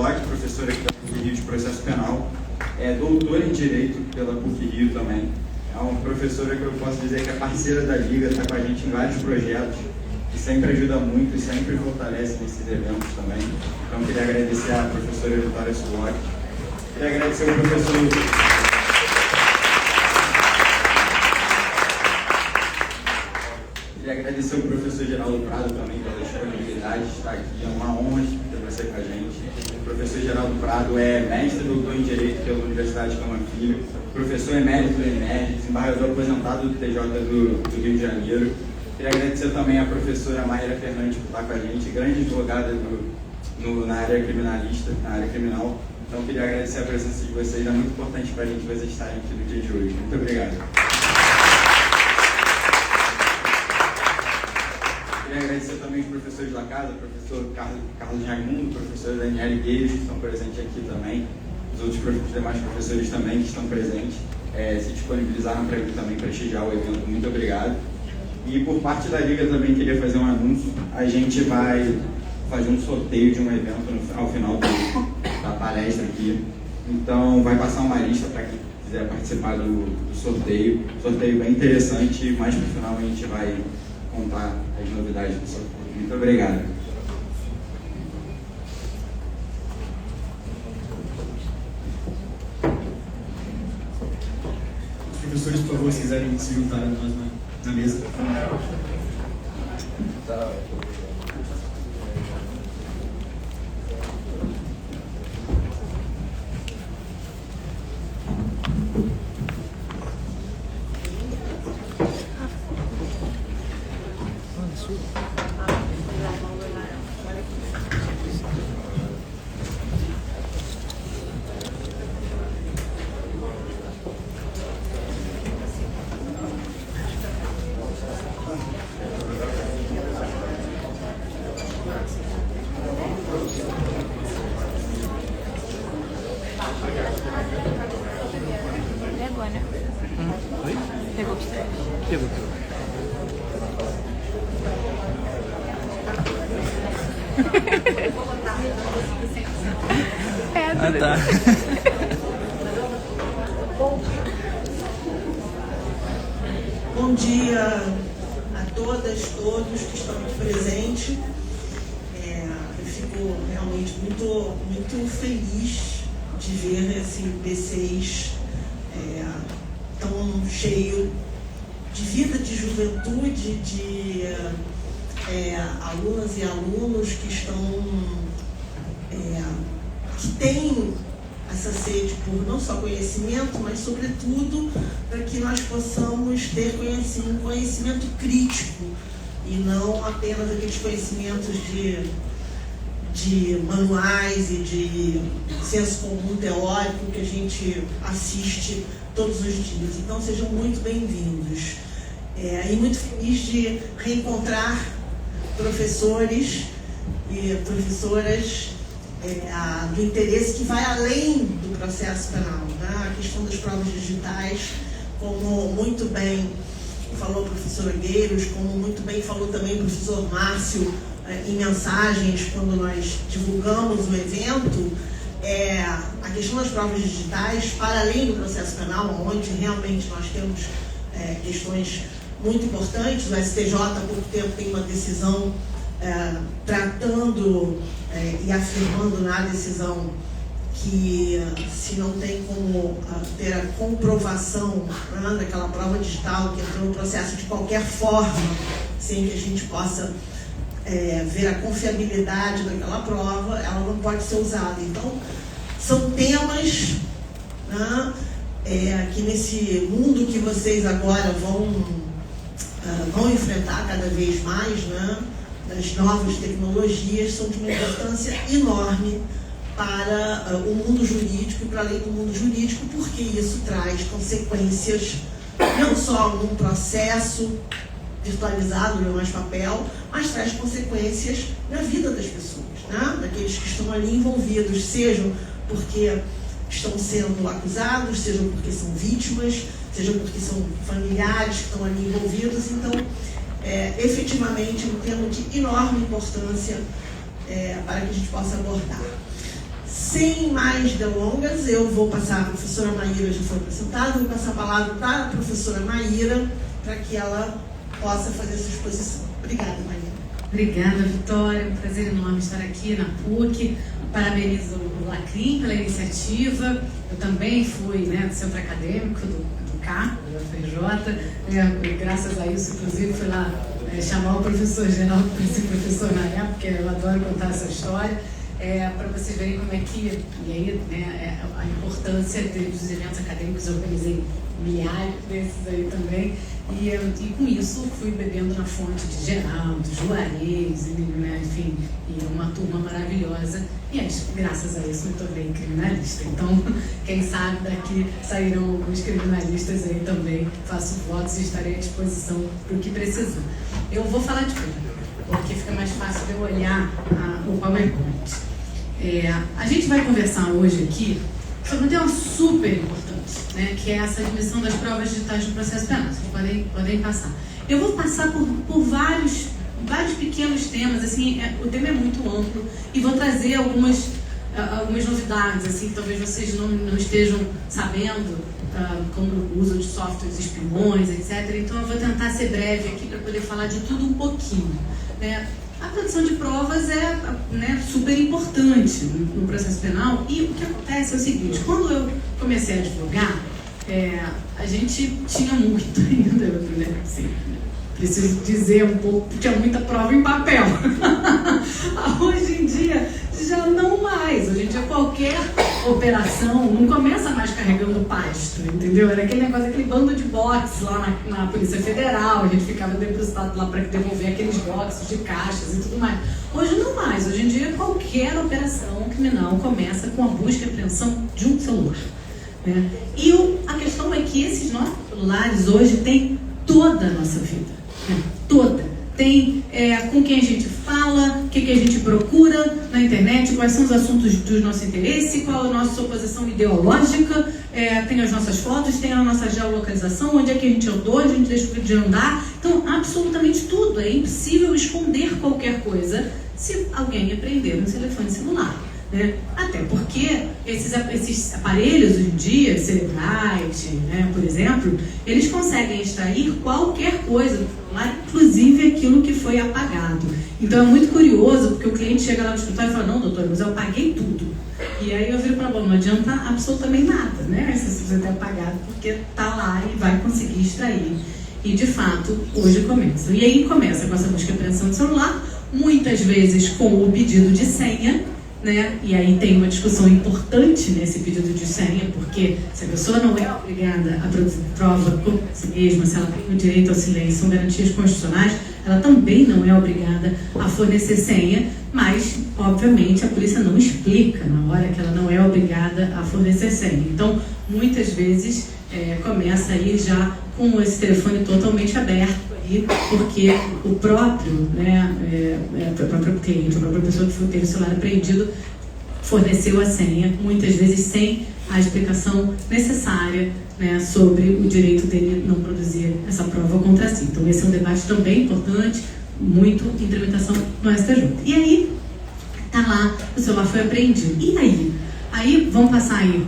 Slock, professora aqui da PUC-Rio de Processo Penal, é doutora em Direito pela PUC-Rio também. É uma professora que eu posso dizer que é parceira da Liga, está com a gente em vários projetos, que sempre ajuda muito e sempre fortalece nesses eventos também. Então, queria agradecer à professora Vitória Slock. Queria agradecer ao professor... Queria agradecer ao professor Geraldo Prado também pela disponibilidade de estar aqui. É uma honra ter você com a gente. O professor Geraldo Prado é mestre e doutor em Direito pela Universidade Cama Filho, professor emérito do ENERJ, desembargador aposentado do TJ do Rio de Janeiro. Queria agradecer também à professora Mayra Fernandes por estar com a gente, grande advogada na área criminalista, na área criminal. Então, queria agradecer a presença de vocês. É muito importante para a gente vocês estarem aqui no dia de hoje. Muito obrigado. Queria agradecer também os professores da casa, o professor Carlos Raimundo, o professor Daniel Gueiros, que estão presentes aqui também, os demais professores também que estão presentes, se disponibilizaram para vir também prestigiar o evento. Muito obrigado. E por parte da Liga também queria fazer um anúncio. A gente vai fazer um sorteio de um evento ao final da palestra aqui. Então vai passar uma lista para quem quiser participar do sorteio. Sorteio bem interessante, mais para o final a gente vai contar as novidades do sorteio. Muito obrigado. Os professores, por favor, se quiserem se juntar a nós na mesa. Tá. Bom dia a todas, todos que estão aqui presentes. Eu fico realmente muito feliz de ver esse B6 tão cheio de vida, de juventude, de alunas e alunos que que têm essa sede por não só conhecimento, mas sobretudo para que nós possamos ter conhecimento crítico e não apenas aqueles conhecimentos de manuais e de senso comum teórico que a gente assiste todos os dias. Então sejam muito bem-vindos. E muito feliz de reencontrar professores e professoras do interesse que vai além do processo penal, né? A questão das provas digitais, como muito bem falou a professora Gueiros, como muito bem falou também o professor Márcio em mensagens quando nós divulgamos o evento, a questão das provas digitais, para além do processo penal, onde realmente nós temos questões muito importantes. O STJ há pouco tempo tem uma decisão tratando e afirmando na decisão que se não tem como ter a comprovação daquela prova digital que entrou no processo de qualquer forma, sem que a gente possa ver a confiabilidade daquela prova, ela não pode ser usada. Então, são temas, né, que nesse mundo que vocês agora vão enfrentar cada vez mais, né, das novas tecnologias, são de uma importância enorme para o mundo jurídico e para além do mundo jurídico, porque isso traz consequências não só num processo virtualizado, não é mais papel, mas traz consequências na vida das pessoas, né? Daqueles que estão ali envolvidos, sejam porque estão sendo acusados, sejam porque são vítimas, sejam porque são familiares que estão ali envolvidos. Então, efetivamente um tema de enorme importância para que a gente possa abordar. Sem mais delongas, eu vou passar, a professora Maíra já foi apresentada, vou passar a palavra para a professora Maíra, para que ela possa fazer essa exposição. Obrigada, Maíra. Obrigada, Vitória. É um prazer enorme estar aqui na PUC. Parabenizo o Lacrim pela iniciativa. Eu também fui do centro acadêmico do CA, da UFRJ. Graças a isso, inclusive, fui lá chamar o professor Geraldo para ser professor na época, porque eu adoro contar essa história. Para vocês verem como é que, e aí, a importância dos eventos acadêmicos. Eu organizei milhares desses aí também, e com isso fui bebendo na fonte de Geraldo, Juarez, enfim, e uma turma maravilhosa, e graças a isso me tornei criminalista. Então, quem sabe daqui sairão alguns criminalistas aí também. Faço votos e estarei à disposição para o que precisar. Eu vou falar de tudo, porque fica mais fácil de eu olhar o PowerPoint. A gente vai conversar hoje aqui sobre um tema super importante, que é essa admissão das provas digitais no processo penal. Vocês podem passar. Eu vou passar por vários pequenos temas, assim, o tema é muito amplo, e vou trazer algumas novidades, assim, que talvez vocês não estejam sabendo, como o uso de softwares espiões, etc. Então eu vou tentar ser breve aqui para poder falar de tudo um pouquinho. A produção de provas é super importante no processo penal, e o que acontece é o seguinte: quando eu comecei a advogar, a gente tinha muito ainda, assim, preciso dizer um pouco, tinha muita prova em papel. Hoje em dia já não mais. Hoje em dia qualquer operação não começa mais carregando pasta, entendeu? Era aquele negócio, aquele bando de boxes lá na Polícia Federal, a gente ficava depositado lá para devolver aqueles boxes de caixas e tudo mais. Hoje não mais. Hoje em dia qualquer operação criminal começa com a busca e apreensão de um celular. E a questão é que esses nossos celulares hoje têm toda a nossa vida. Toda. Tem com quem a gente fala, o que a gente procura na internet, quais são os assuntos do nosso interesse, qual é a nossa oposição ideológica, tem as nossas fotos, tem a nossa geolocalização, onde é que a gente andou, onde a gente deixou de andar. Então, absolutamente tudo. É impossível esconder qualquer coisa se alguém apreender um telefone celular. Até porque esses aparelhos hoje em dia, Cellebrite, por exemplo, eles conseguem extrair qualquer coisa do celular, inclusive aquilo que foi apagado. Então é muito curioso, porque o cliente chega lá no escritório e fala: não, doutor, mas eu apaguei tudo. E aí eu viro para ela: não adianta absolutamente nada, se você ter apagado, porque está lá e vai conseguir extrair. E de fato, hoje começa. E aí começa com essa busca e apreensão do celular, muitas vezes com o pedido de senha. E aí tem uma discussão importante nesse pedido de senha, porque se a pessoa não é obrigada a produzir prova por si mesma, se ela tem o direito ao silêncio, são garantias constitucionais, ela também não é obrigada a fornecer senha, mas, obviamente, a polícia não explica na hora que ela não é obrigada a fornecer senha. Então, muitas vezes, começa aí já com esse telefone totalmente aberto, porque o próprio, o próprio cliente, a própria pessoa que teve o celular apreendido forneceu a senha, muitas vezes sem a explicação necessária sobre o direito dele não produzir essa prova contra si. Então esse é um debate também importante, muito em tramitação no STJ. E aí, tá lá, o celular foi apreendido. E aí? Aí, vamos passar aí.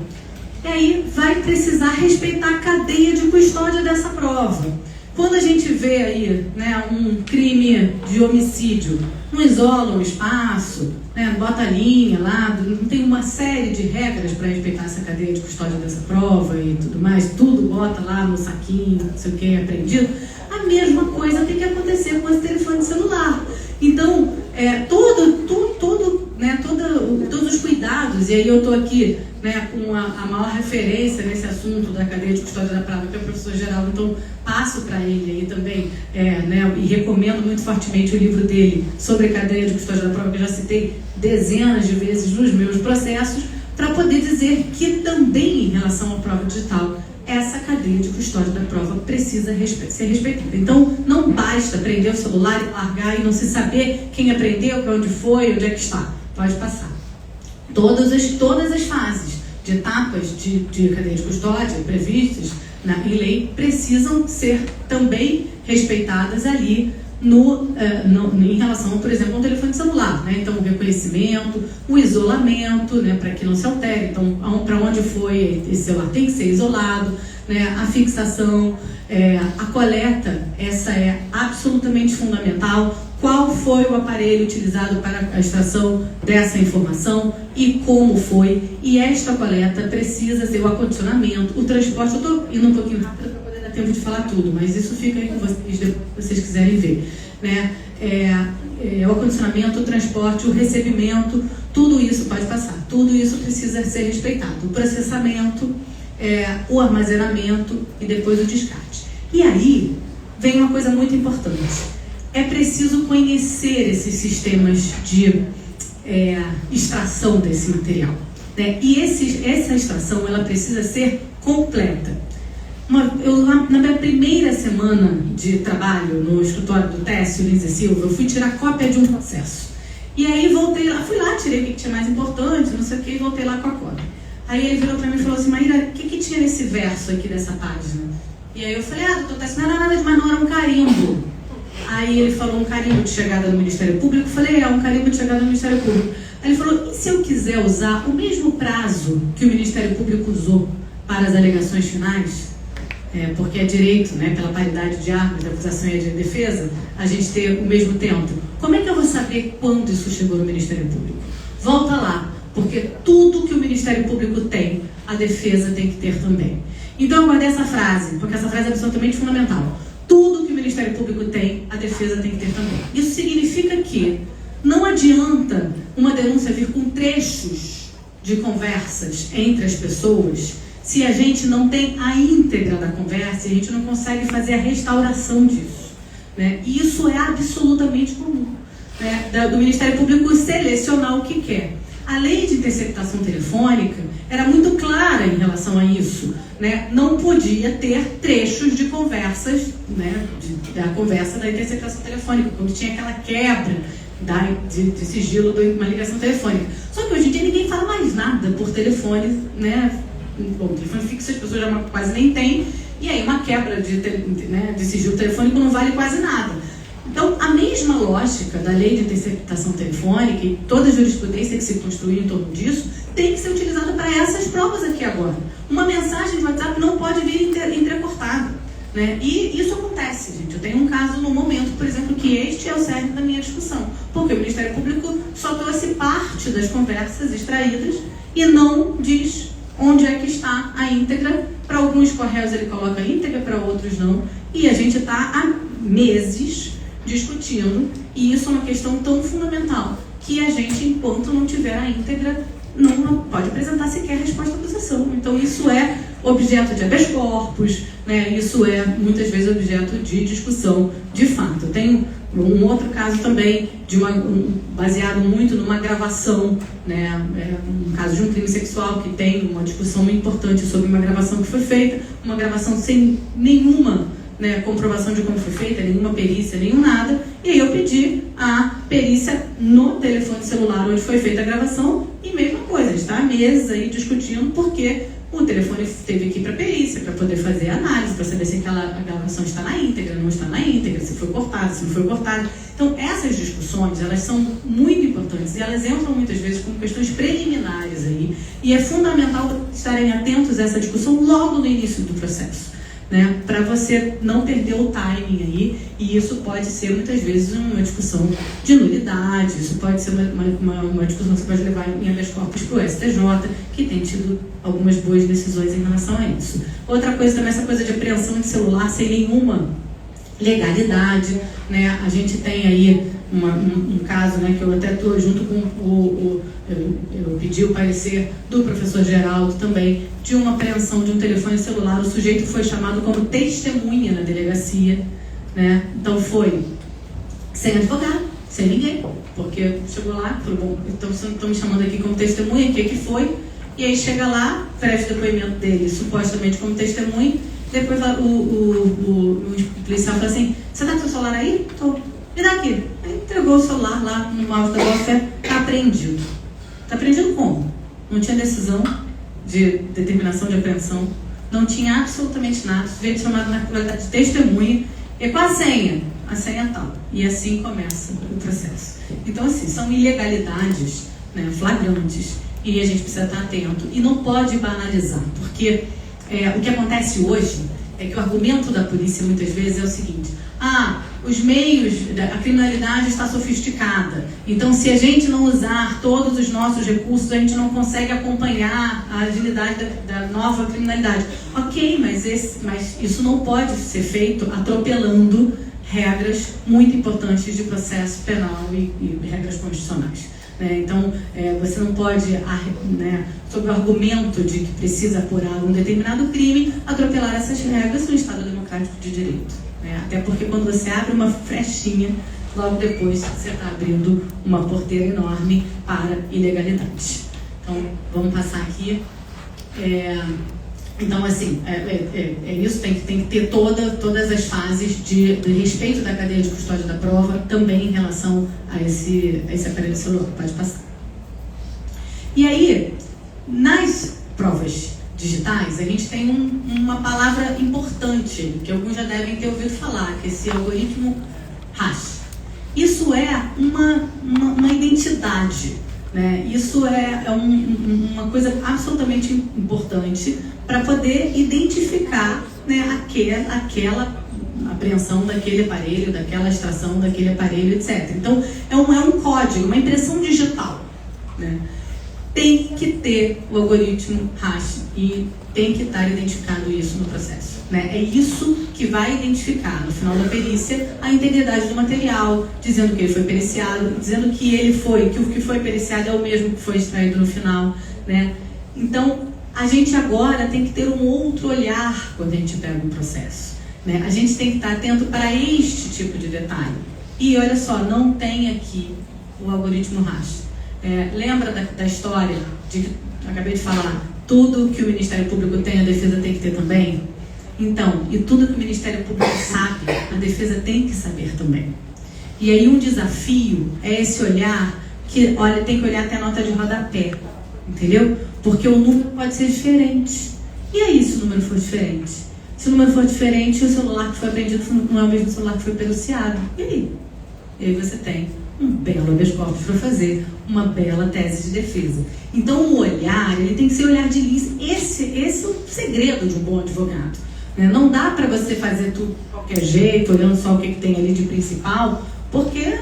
E aí vai precisar respeitar a cadeia de custódia dessa prova. Quando a gente vê aí um crime de homicídio, não isola um espaço, bota a linha lá, não tem uma série de regras para respeitar essa cadeia de custódia dessa prova e tudo mais, tudo bota lá no saquinho, não sei o que, apreendido. A mesma coisa tem que acontecer com esse telefone celular. Então, todos os cuidados, e aí eu estou aqui com a maior referência nesse assunto da cadeia de custódia da prova, que é o professor Geraldo, então passo para ele aí também, e recomendo muito fortemente o livro dele sobre a cadeia de custódia da prova, que eu já citei dezenas de vezes nos meus processos, para poder dizer que também em relação à prova digital, essa cadeia de custódia da prova precisa ser respeitada. Então, não basta prender o celular e largar e não se saber quem aprendeu, para onde foi, onde é que está. Pode passar. Todas as fases de etapas de cadeia de custódia previstas em lei precisam ser também respeitadas ali em relação, por exemplo, a um telefone celular, né? Então, o reconhecimento, o isolamento, né, para que não se altere. Então, para onde foi esse celular tem que ser isolado, né? A fixação, a coleta, essa é absolutamente fundamental. Qual foi o aparelho utilizado para a extração dessa informação e como foi. E esta coleta precisa ser o acondicionamento, o transporte. Eu estou indo um pouquinho rápido para poder dar tempo de falar tudo, mas isso fica aí com vocês, depois que vocês quiserem ver, né? O acondicionamento, o transporte, o recebimento, tudo isso pode passar, tudo isso precisa ser respeitado. O processamento, o armazenamento e depois o descarte. E aí vem uma coisa muito importante. É preciso conhecer esses sistemas de extração desse material, né? E essa extração ela precisa ser completa. Na minha primeira semana de trabalho no escritório do Técio Lins e Silva, eu fui tirar cópia de um processo. E aí voltei lá, fui lá, tirei o que tinha mais importante, não sei o que, e voltei lá com a cópia. Aí ele virou para mim e falou assim: Maíra, o que tinha nesse verso aqui dessa página? E aí eu falei: doutor Técio, não era nada demais, não, era um carimbo. Aí ele falou: um carimbo de chegada no Ministério Público. Eu falei: um carimbo de chegada no Ministério Público. Aí ele falou: e se eu quiser usar o mesmo prazo que o Ministério Público usou para as alegações finais? Porque é direito, né, pela paridade de armas, de acusação e de defesa, a gente ter o mesmo tempo. Como é que eu vou saber quando isso chegou no Ministério Público? Volta lá, porque tudo que o Ministério Público tem, a defesa tem que ter também. Então eu guardei essa frase, porque essa frase é absolutamente fundamental. Tudo que o Ministério Público tem, a defesa tem que ter também. Isso significa que não adianta uma denúncia vir com trechos de conversas entre as pessoas se a gente não tem a íntegra da conversa e a gente não consegue fazer a restauração disso, né? E isso é absolutamente comum, né? Do Ministério Público selecionar o que quer. A lei de interceptação telefônica era muito clara em relação a isso, né? Não podia ter trechos de conversas, né, da conversa da interceptação telefônica, quando tinha aquela quebra de sigilo de uma ligação telefônica. Só que hoje em dia ninguém fala mais nada por telefone, né? Bom, telefone fixo as pessoas já quase nem têm, e aí uma quebra de sigilo telefônico não vale quase nada. Então, a mesma lógica da lei de interceptação telefônica e toda a jurisprudência que se construiu em torno disso tem que ser utilizada para essas provas aqui agora. Uma mensagem de WhatsApp não pode vir entrecortada, né? E isso acontece, gente. Eu tenho um caso no momento, por exemplo, que este é o cerne da minha discussão, porque o Ministério Público só trouxe parte das conversas extraídas e não diz onde é que está a íntegra. Para alguns correios ele coloca a íntegra, para outros não. E a gente está há meses discutindo, e isso é uma questão tão fundamental que a gente, enquanto não tiver a íntegra, não pode apresentar sequer resposta à acusação. Então isso é objeto de habeas corpus, né? Isso é muitas vezes objeto de discussão de fato. Tem um outro caso também baseado muito numa gravação, né? Um caso de um crime sexual que tem uma discussão muito importante sobre uma gravação que foi feita, uma gravação sem nenhuma, né, comprovação de como foi feita, nenhuma perícia, nenhum nada, e aí eu pedi a perícia no telefone celular onde foi feita a gravação, e mesma coisa, está há meses aí discutindo porque o telefone teve que ir para a perícia para poder fazer a análise, para saber se a gravação está na íntegra, não está na íntegra, se foi cortada, se não foi cortada. Então essas discussões, elas são muito importantes e elas entram muitas vezes como questões preliminares aí, e é fundamental estarem atentos a essa discussão logo no início do processo, né, para você não perder o timing aí, e isso pode ser muitas vezes uma discussão de nulidade, isso pode ser uma discussão que você pode levar em habeas corpus para o STJ, que tem tido algumas boas decisões em relação a isso. Outra coisa também, essa coisa de apreensão de celular sem nenhuma legalidade, né? A gente tem aí um caso, né, que eu até estou junto com eu pedi o parecer do professor Geraldo também, de uma apreensão de um telefone celular. O sujeito foi chamado como testemunha na delegacia, né? Então foi sem advogado, sem ninguém, porque chegou lá, falou: bom, então estão me chamando aqui como testemunha, o que foi? E aí chega lá, presta o depoimento dele supostamente como testemunha. Depois o policial fala assim: você tá com seu celular aí? Tô. Me dá aqui. Aí entregou o celular lá no alto da boa-fé, tá apreendido. Tá apreendido como? Não tinha decisão de determinação de apreensão, não tinha absolutamente nada. O sujeito chamado na qualidade de testemunha. E com a senha? a senha tal. E assim começa o processo. Então, assim, são ilegalidades, né, flagrantes, e a gente precisa estar atento. E não pode banalizar, porque o que acontece hoje é que o argumento da polícia muitas vezes é o seguinte: os meios, a criminalidade está sofisticada, então se a gente não usar todos os nossos recursos, a gente não consegue acompanhar a agilidade da nova criminalidade. Ok, mas isso não pode ser feito atropelando regras muito importantes de processo penal e regras constitucionais. Então, você não pode, sob o argumento de que precisa apurar um determinado crime, atropelar essas regras no Estado Democrático de Direito. Até porque quando você abre uma frechinha, logo depois você está abrindo uma porteira enorme para ilegalidade. Então, vamos passar aqui. Então, assim, isso, tem que ter todas as fases de respeito da cadeia de custódia da prova, também em relação a esse aparelho celular. Pode passar. E aí, nas provas digitais, a gente tem uma palavra importante, que alguns já devem ter ouvido falar, que é esse algoritmo hash. Isso é uma identidade, né? Isso é uma coisa absolutamente importante para poder identificar, né, aquela apreensão daquele aparelho, daquela extração daquele aparelho, etc. Então, é um código, uma impressão digital, né? Tem que ter o algoritmo hash e tem que estar identificado isso no processo, né? É isso que vai identificar, no final da perícia, a integridade do material, dizendo que ele foi periciado, dizendo que o que foi periciado é o mesmo que foi extraído no final, né? Então, a gente agora tem que ter um outro olhar quando a gente pega um processo, né? A gente tem que estar atento para este tipo de detalhe. E olha só, não tem aqui o algoritmo hash. Lembra da história de que eu acabei de falar? Tudo que o Ministério Público tem, a defesa tem que ter também? Então, e tudo que o Ministério Público sabe, a defesa tem que saber também. E aí um desafio é esse olhar que, tem que olhar até a nota de rodapé, entendeu? Porque o número pode ser diferente. E aí, se o número for diferente? Se o número for diferente, o celular que foi apreendido não é o mesmo celular que foi periciado. E aí? E aí você tem um belo habeas corpus para fazer uma bela tese de defesa. Então, o olhar, ele tem que ser olhar de linha. Esse é o segredo de um bom advogado, né? Não dá para você fazer tudo de qualquer jeito, olhando só o que tem ali de principal, porque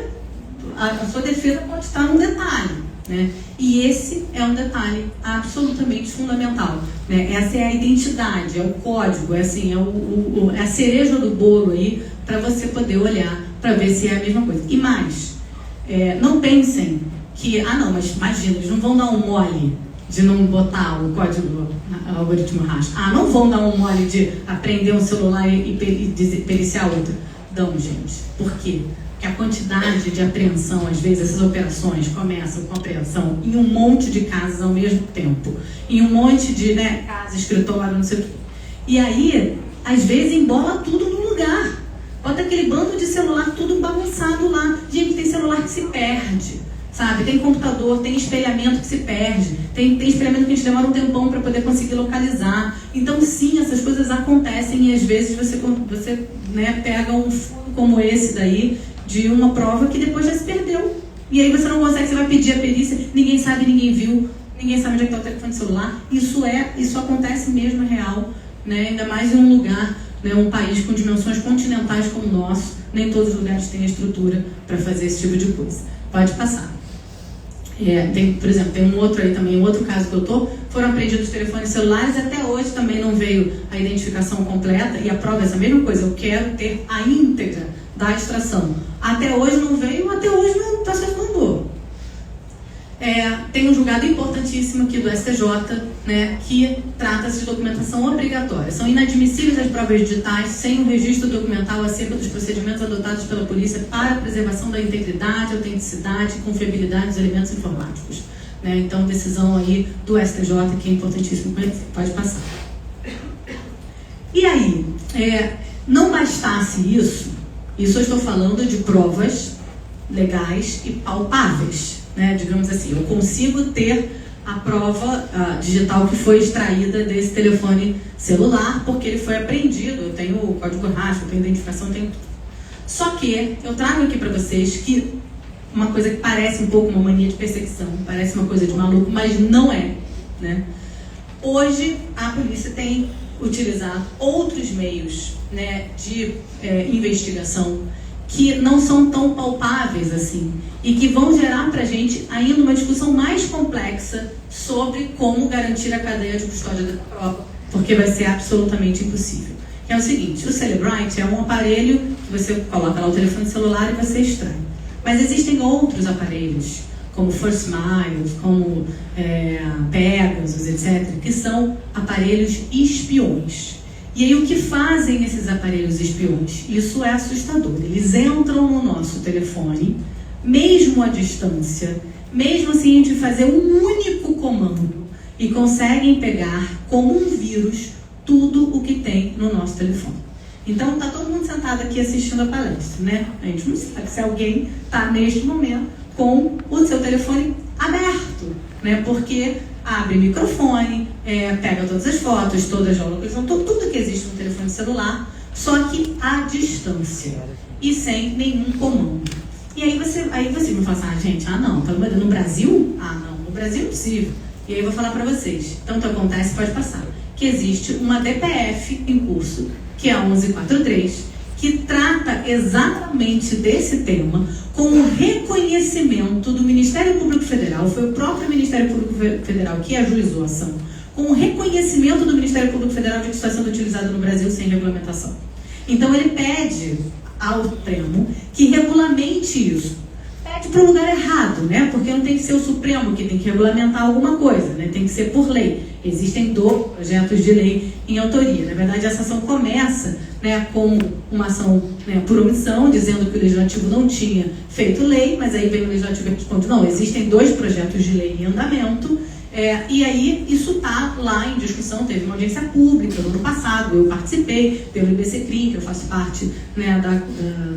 a sua defesa pode estar num detalhe, né? E esse é um detalhe absolutamente fundamental, né? Essa é a identidade, é o código, é a cereja do bolo aí, para você poder olhar, para ver se é a mesma coisa. E mais, não pensem que, mas imagina, eles não vão dar um mole de não botar o código, o algoritmo hash. Não vão dar um mole de apreender um celular e periciar outro. Dão, gente. Por quê? Porque a quantidade de apreensão, às vezes, essas operações começam com apreensão em um monte de casas ao mesmo tempo. Em um monte de, casa, escritório, não sei o quê. E aí, às vezes, embola tudo no lugar. Bota aquele bando de celular tudo bagunçado lá. Gente, tem celular que se perde, sabe? Tem computador, tem espelhamento que se perde. Tem espelhamento que a gente demora um tempão para poder conseguir localizar. Então, sim, essas coisas acontecem e às vezes você pega um furo como esse daí, de uma prova que depois já se perdeu. E aí você não consegue, você vai pedir a perícia, ninguém sabe, ninguém viu, ninguém sabe onde é que está o telefone celular. Isso acontece mesmo, é real, né? Ainda mais em um lugar, um país com dimensões continentais como o nosso, nem todos os lugares têm a estrutura para fazer esse tipo de coisa. Pode passar. Por exemplo, tem um outro aí também, um outro caso que foram apreendidos telefones celulares, até hoje também não veio a identificação completa, e a prova é essa mesma coisa, eu quero ter a íntegra da extração. Até hoje não veio, até hoje o processo não andou. Tem um julgado importantíssimo aqui do STJ, né, que trata-se de documentação obrigatória. São inadmissíveis as provas digitais sem um registro documental acerca dos procedimentos adotados pela polícia para a preservação da integridade, autenticidade e confiabilidade dos elementos informáticos. Né? Então, decisão aí do STJ, que é importantíssimo conhecer. Pode passar. E aí, não bastasse isso eu estou falando de provas legais e palpáveis. Né, digamos assim, eu consigo ter a prova digital que foi extraída desse telefone celular, porque ele foi apreendido, eu tenho o código hash, eu tenho identificação, eu tenho tudo. Só que eu trago aqui para vocês que uma coisa que parece um pouco uma mania de perseguição, parece uma coisa de maluco, mas não é, né? Hoje a polícia tem utilizado outros meios, né, de investigação que não são tão palpáveis assim e que vão gerar para a gente ainda uma discussão mais complexa sobre como garantir a cadeia de custódia da prova, porque vai ser absolutamente impossível. Que é o seguinte, o Cellebrite é um aparelho que você coloca lá o telefone celular e você extrai. Mas existem outros aparelhos, como First Miles, como Pegasus, etc., que são aparelhos espiões. E aí o que fazem esses aparelhos espiões? Isso é assustador. Eles entram no nosso telefone, mesmo à distância, mesmo assim a gente fazer um único comando, e conseguem pegar como um vírus tudo o que tem no nosso telefone. Então está todo mundo sentado aqui assistindo a palestra, né? A gente não sabe se alguém está neste momento com o seu telefone aberto, né? Porque abre microfone, pega todas as fotos, todas as localizações, tudo que existe no telefone celular, só que à distância e sem nenhum comando. E aí você me fala assim, gente, não, no Brasil? Não, no Brasil é impossível. E aí eu vou falar para vocês, então o que acontece, pode passar, que existe uma DPF em curso, que é a 1143, que trata exatamente desse tema com o reconhecimento do Ministério Público Federal, foi o próprio Ministério Público Federal que ajuizou a ação, com o reconhecimento do Ministério Público Federal de que está sendo utilizado no Brasil sem regulamentação. Então ele pede ao Supremo que regulamente isso. Pede para o lugar errado, né? Porque não tem que ser o Supremo que tem que regulamentar alguma coisa, né? Tem que ser por lei. Existem 2 projetos de lei em autoria. Na verdade, essa ação começa, né, com uma ação, né, por omissão, dizendo que o Legislativo não tinha feito lei, mas aí vem o Legislativo e responde, não, existem 2 projetos de lei em andamento, e aí isso está lá em discussão, teve uma audiência pública no ano passado, eu participei pelo IBCCRIM, que eu faço parte, né,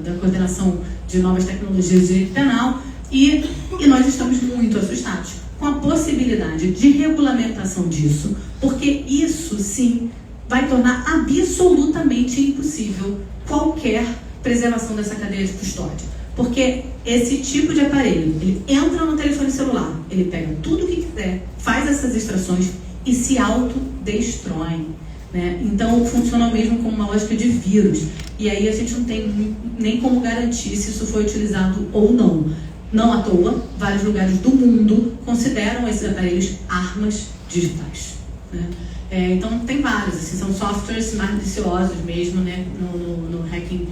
da coordenação de novas tecnologias de direito penal, e nós estamos muito assustados com a possibilidade de regulamentação disso, porque isso sim vai tornar absolutamente impossível qualquer preservação dessa cadeia de custódia. Porque esse tipo de aparelho, ele entra no telefone celular, ele pega tudo o que quiser, faz essas extrações e se autodestrói, né? Então funciona mesmo como uma lógica de vírus. E aí a gente não tem nem como garantir se isso foi utilizado ou não. Não à toa, vários lugares do mundo consideram esses aparelhos armas digitais, né? Então tem vários, assim, são softwares maliciosos mesmo, né, no hacking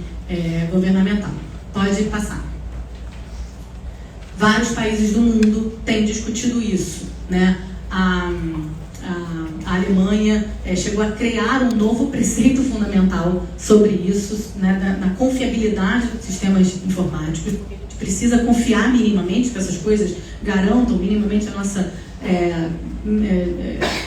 governamental. Pode passar. Vários países do mundo têm discutido isso, né? A Alemanha chegou a criar um novo preceito fundamental sobre isso, né, na confiabilidade dos sistemas informáticos. A gente precisa confiar minimamente que essas coisas garantam minimamente a nossa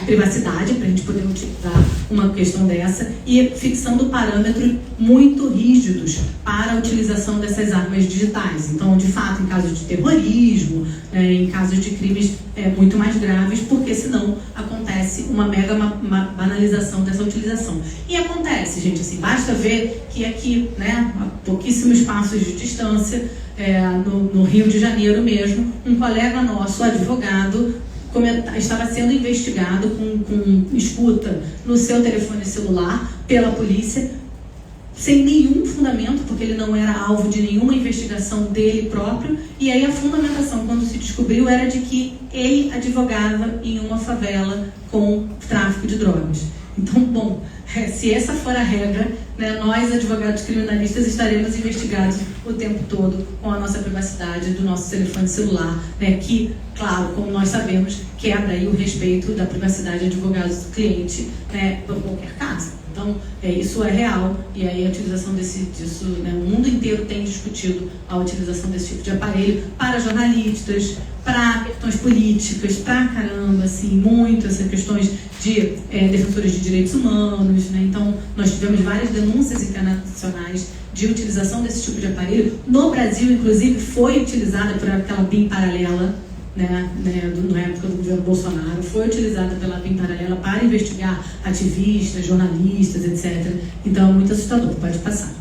privacidade para a gente poder utilizar uma questão dessa, e fixando parâmetros muito rígidos para a utilização dessas armas digitais. Então, de fato, em casos de terrorismo, em casos de crimes muito mais graves, porque senão acontece uma mega banalização dessa utilização. E acontece, gente, assim, basta ver que aqui, né, a pouquíssimos passos de distância, no Rio de Janeiro mesmo, um colega nosso, advogado, estava sendo investigado com escuta no seu telefone celular pela polícia, sem nenhum fundamento, porque ele não era alvo de nenhuma investigação dele próprio, e aí a fundamentação, quando se descobriu, era de que ele advogava em uma favela com tráfico de drogas. Então, bom, se essa for a regra, né, nós, advogados criminalistas, estaremos investigados o tempo todo com a nossa privacidade do nosso telefone celular, né, que, claro, como nós sabemos, quebra aí o respeito da privacidade de advogados do cliente, né, por qualquer caso. Então, isso é real, e aí a utilização disso, né, o mundo inteiro tem discutido a utilização desse tipo de aparelho para jornalistas, para questões políticas, para caramba, assim, muito essas questões de defensores de direitos humanos, né? Então, nós tivemos várias denúncias internacionais de utilização desse tipo de aparelho. No Brasil, inclusive, foi utilizada por aquela BIM paralela, né, na época do governo Bolsonaro, foi utilizada pela BIM paralela para investigar ativistas, jornalistas, etc. Então, é muito assustador, pode passar.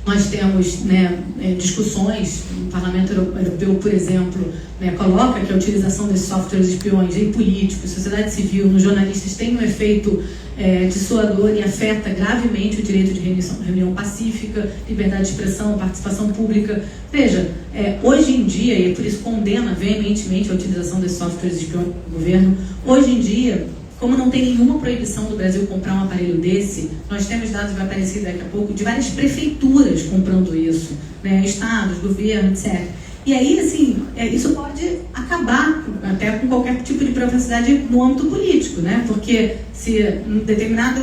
Nós temos, né, discussões, o Parlamento Europeu, por exemplo, né, coloca que a utilização desses softwares espiões em políticos, sociedade civil, nos jornalistas tem um efeito dissuador e afeta gravemente o direito de reunião pacífica, liberdade de expressão, participação pública. Veja, hoje em dia, e por isso condena veementemente a utilização desses softwares espiões do governo, hoje em dia, como não tem nenhuma proibição do Brasil comprar um aparelho desse, nós temos dados, vai aparecer daqui a pouco, de várias prefeituras comprando isso, né, estados, governo, etc. E aí, assim, isso pode acabar até com qualquer tipo de privacidade no âmbito político, né? Porque se um determinado,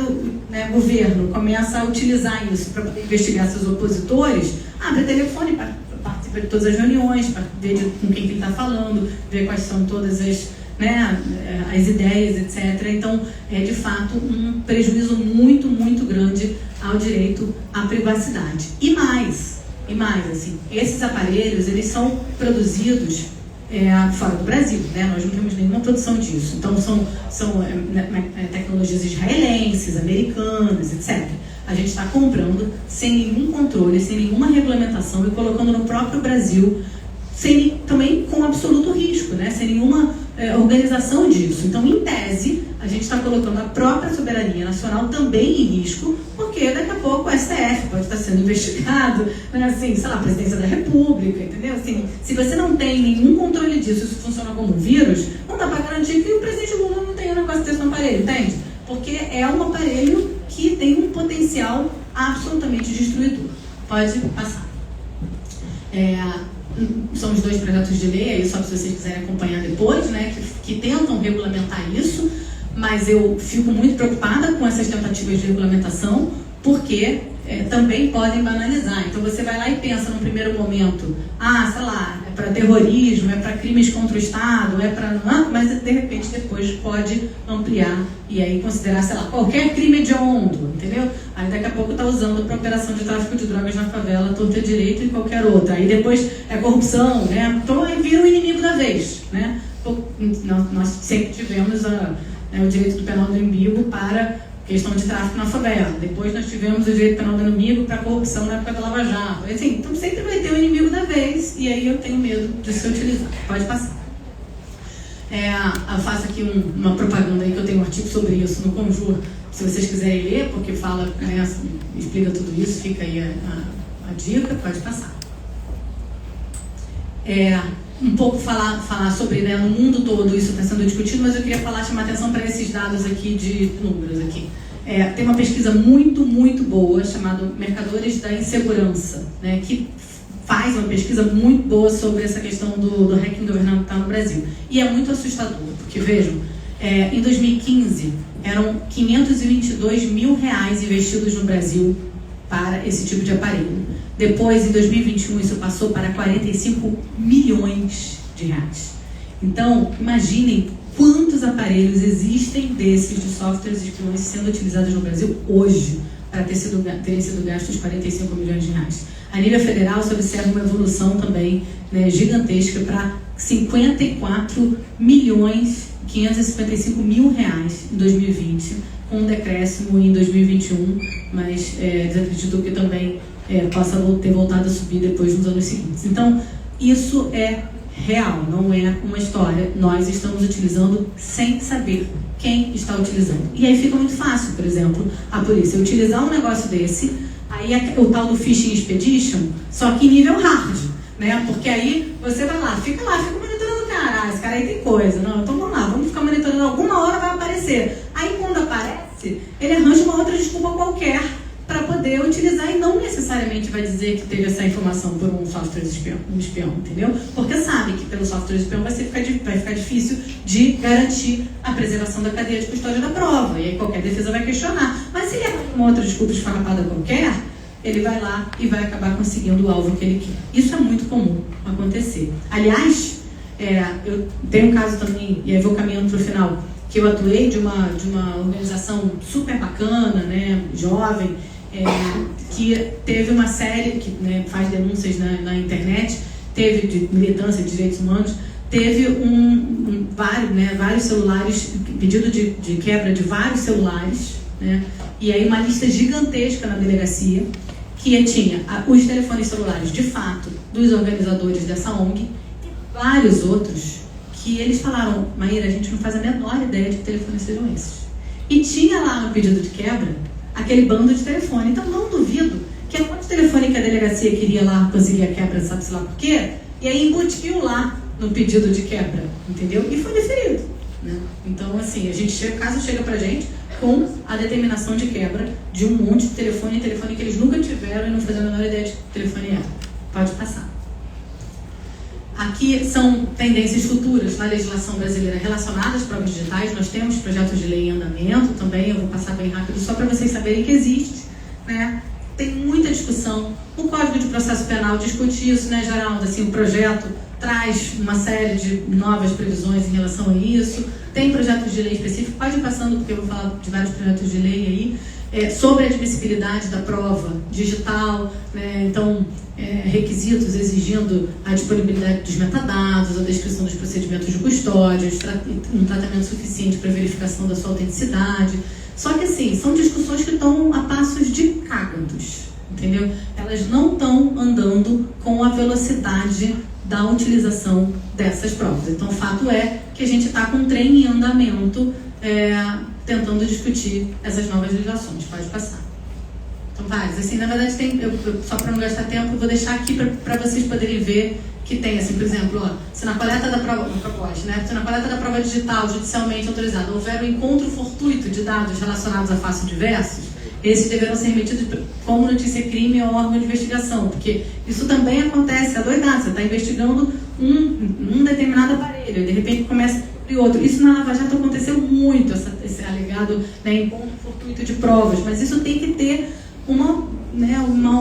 né, governo começa a utilizar isso para poder investigar seus opositores, abre telefone para participar de todas as reuniões, para ver com quem que ele está falando, ver quais são todas as, né, as ideias, etc. Então, é de fato um prejuízo muito, muito grande ao direito à privacidade. E mais, assim, esses aparelhos, eles são produzidos fora do Brasil, né? Nós não temos nenhuma produção disso. Então, são tecnologias israelenses, americanas, etc. A gente está comprando sem nenhum controle, sem nenhuma regulamentação e colocando no próprio Brasil, também com absoluto risco, né? Sem nenhuma organização disso. Então, em tese, a gente está colocando a própria soberania nacional também em risco, porque daqui a pouco o STF pode estar sendo investigado, né? Assim, sei lá, a presidência da República, entendeu? Assim, se você não tem nenhum controle disso, isso funciona como um vírus, não dá para garantir que o presidente Lula não tenha um negócio desse no aparelho, entende? Porque é um aparelho que tem um potencial absolutamente destruidor. Pode passar. São os 2 projetos de lei, aí só se vocês quiserem acompanhar depois, né, que tentam regulamentar isso, mas eu fico muito preocupada com essas tentativas de regulamentação, porque também podem banalizar. Então você vai lá e pensa no primeiro momento, sei lá, é para terrorismo, é para crimes contra o Estado, é para... mas de repente depois pode ampliar e aí considerar, sei lá, qualquer crime hediondo, entendeu? Aí daqui a pouco está usando para operação de tráfico de drogas na favela, torta direito e qualquer outra. Aí depois é corrupção, né? Então aí vira o inimigo da vez, né? Nós sempre tivemos o direito do penal do inimigo para questão de tráfico na favela. Depois nós tivemos o direito penal do inimigo para corrupção na época da Lava Jato. Assim, então sempre vai ter o inimigo da vez e aí eu tenho medo de se utilizar. Pode passar. Eu faço aqui uma propaganda aí que eu tenho um artigo sobre isso no Conjur, se vocês quiserem ler, porque fala, né, explica tudo isso, fica aí a dica, pode passar. Um pouco falar sobre, né, no mundo todo isso está sendo discutido, mas eu queria chamar atenção para esses dados aqui de números aqui. Tem uma pesquisa muito, muito boa chamada Mercadores da Insegurança, né, que faz uma pesquisa muito boa sobre essa questão do hacking governamental no Brasil. E é muito assustador, porque vejam, em 2015 eram R$522 mil investidos no Brasil para esse tipo de aparelho. Depois, em 2021, isso passou para 45 milhões de reais. Então, imaginem quantos aparelhos existem desses de softwares espiões sendo utilizados no Brasil hoje para terem sido gastos 45 milhões de reais. A nível federal, se observa uma evolução também, né, gigantesca para 54 milhões 555 mil reais em 2020, com um decréscimo em 2021, mas acredito que também possa ter voltado a subir depois nos anos seguintes. Então, isso é real, não é uma história. Nós estamos utilizando sem saber quem está utilizando. E aí fica muito fácil, por exemplo, a polícia utilizar um negócio desse, aí é o tal do phishing expedition, só que em nível hard, né? Porque aí você vai lá, fica monitorando o cara, esse cara aí tem coisa, não, então vamos lá, vamos ficar monitorando, alguma hora vai aparecer. Aí quando aparece, ele arranja uma outra desculpa qualquer para poder utilizar e não necessariamente vai dizer que teve essa informação por um software espião, entendeu? Porque sabe que pelo software espião vai ficar difícil de garantir a preservação da cadeia de custódia da prova, e aí qualquer defesa vai questionar. Mas se ele arranja uma outra desculpa esfarrapada qualquer, ele vai lá e vai acabar conseguindo o alvo que ele quer. Isso é muito comum acontecer. Aliás, eu tenho um caso também, e aí vou caminhando para o final, que eu atuei de uma organização super bacana, né, jovem, que teve uma série que, né, faz denúncias na internet, teve de militância de direitos humanos, teve vários celulares, pedido de quebra de vários celulares, né, e aí uma lista gigantesca na delegacia, que tinha os telefones celulares, de fato, dos organizadores dessa ONG, e vários outros que eles falaram: Maíra, a gente não faz a menor ideia de que telefones sejam esses. E tinha lá no pedido de quebra aquele bando de telefone. Então não duvido que a conta de telefone que a delegacia queria lá conseguir a quebra, sabe-se lá por quê, e aí embutiu lá no pedido de quebra, entendeu? E foi deferido, né? Então, assim, o caso chega pra gente com a determinação de quebra de um monte de telefone que eles nunca tiveram e não fazem a menor ideia de que telefone é. Pode passar. Aqui são tendências futuras na legislação brasileira relacionadas às provas digitais. Nós temos projetos de lei em andamento também, eu vou passar bem rápido só para vocês saberem que existe, né? Tem muita discussão. O Código de Processo Penal discute isso, né, Geraldo? Assim, o projeto traz uma série de novas previsões em relação a isso. Tem projetos de lei específicos, pode ir passando, porque eu vou falar de vários projetos de lei aí, sobre a admissibilidade da prova digital, né? Então, requisitos exigindo a disponibilidade dos metadados, a descrição dos procedimentos de custódia, um tratamento suficiente para verificação da sua autenticidade. Só que, assim, são discussões que estão a passos de cágados, entendeu? Elas não estão andando com a velocidade da utilização dessas provas. Então, o fato é que a gente está com um trem em andamento tentando discutir essas novas legislações. Pode passar. Então, vários. Assim, na verdade, só para não gastar tempo, eu vou deixar aqui para vocês poderem ver que tem, assim, por exemplo, se na coleta da prova, se na coleta da prova digital judicialmente autorizada houver um encontro fortuito de dados relacionados a fatos diversos, esses deverão ser remetidos como notícia-crime ao órgão de investigação, porque isso também acontece, é doidado, você está investigando um determinado aparelho, e de repente começa a descobrir outro. Isso na Lava Jato aconteceu muito, esse alegado, né, encontro fortuito de provas, mas isso tem que ter uma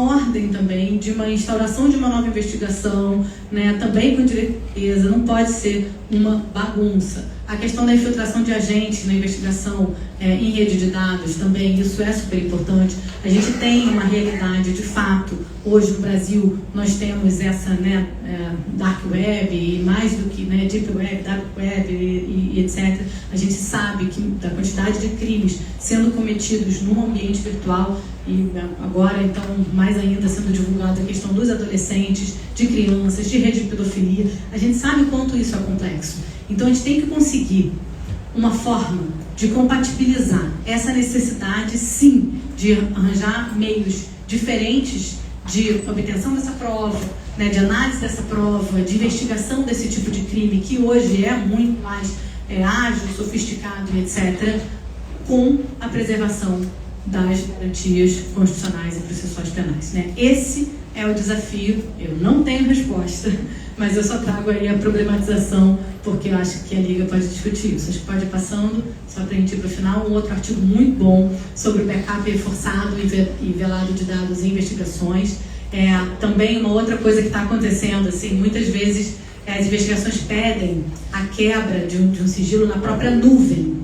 ordem também de uma instauração de uma nova investigação, né, também com diretriz, não pode ser uma bagunça. A questão da infiltração de agentes na investigação em rede de dados também, isso é super importante. A gente tem uma realidade de fato, hoje no Brasil nós temos essa, né, dark web, e mais do que, né, deep web, dark web e etc. A gente sabe que da quantidade de crimes sendo cometidos no ambiente virtual, e agora então mais ainda sendo divulgada a questão dos adolescentes, de crianças, de rede de pedofilia, a gente sabe quanto isso é complexo. Então a gente tem que conseguir uma forma de compatibilizar essa necessidade, sim, de arranjar meios diferentes de obtenção dessa prova, né, de análise dessa prova, de investigação desse tipo de crime, que hoje é muito mais ágil, sofisticado, etc., com a preservação das garantias constitucionais e processuais penais, né? Esse é o desafio. Eu não tenho resposta, mas eu só trago aí a problematização, porque eu acho que a Liga pode discutir isso. Acho que pode ir passando, só para a gente ir para o final, um outro artigo muito bom sobre o backup forçado e velado de dados em investigações. Também uma outra coisa que está acontecendo, assim, muitas vezes as investigações pedem a quebra de um sigilo na própria nuvem.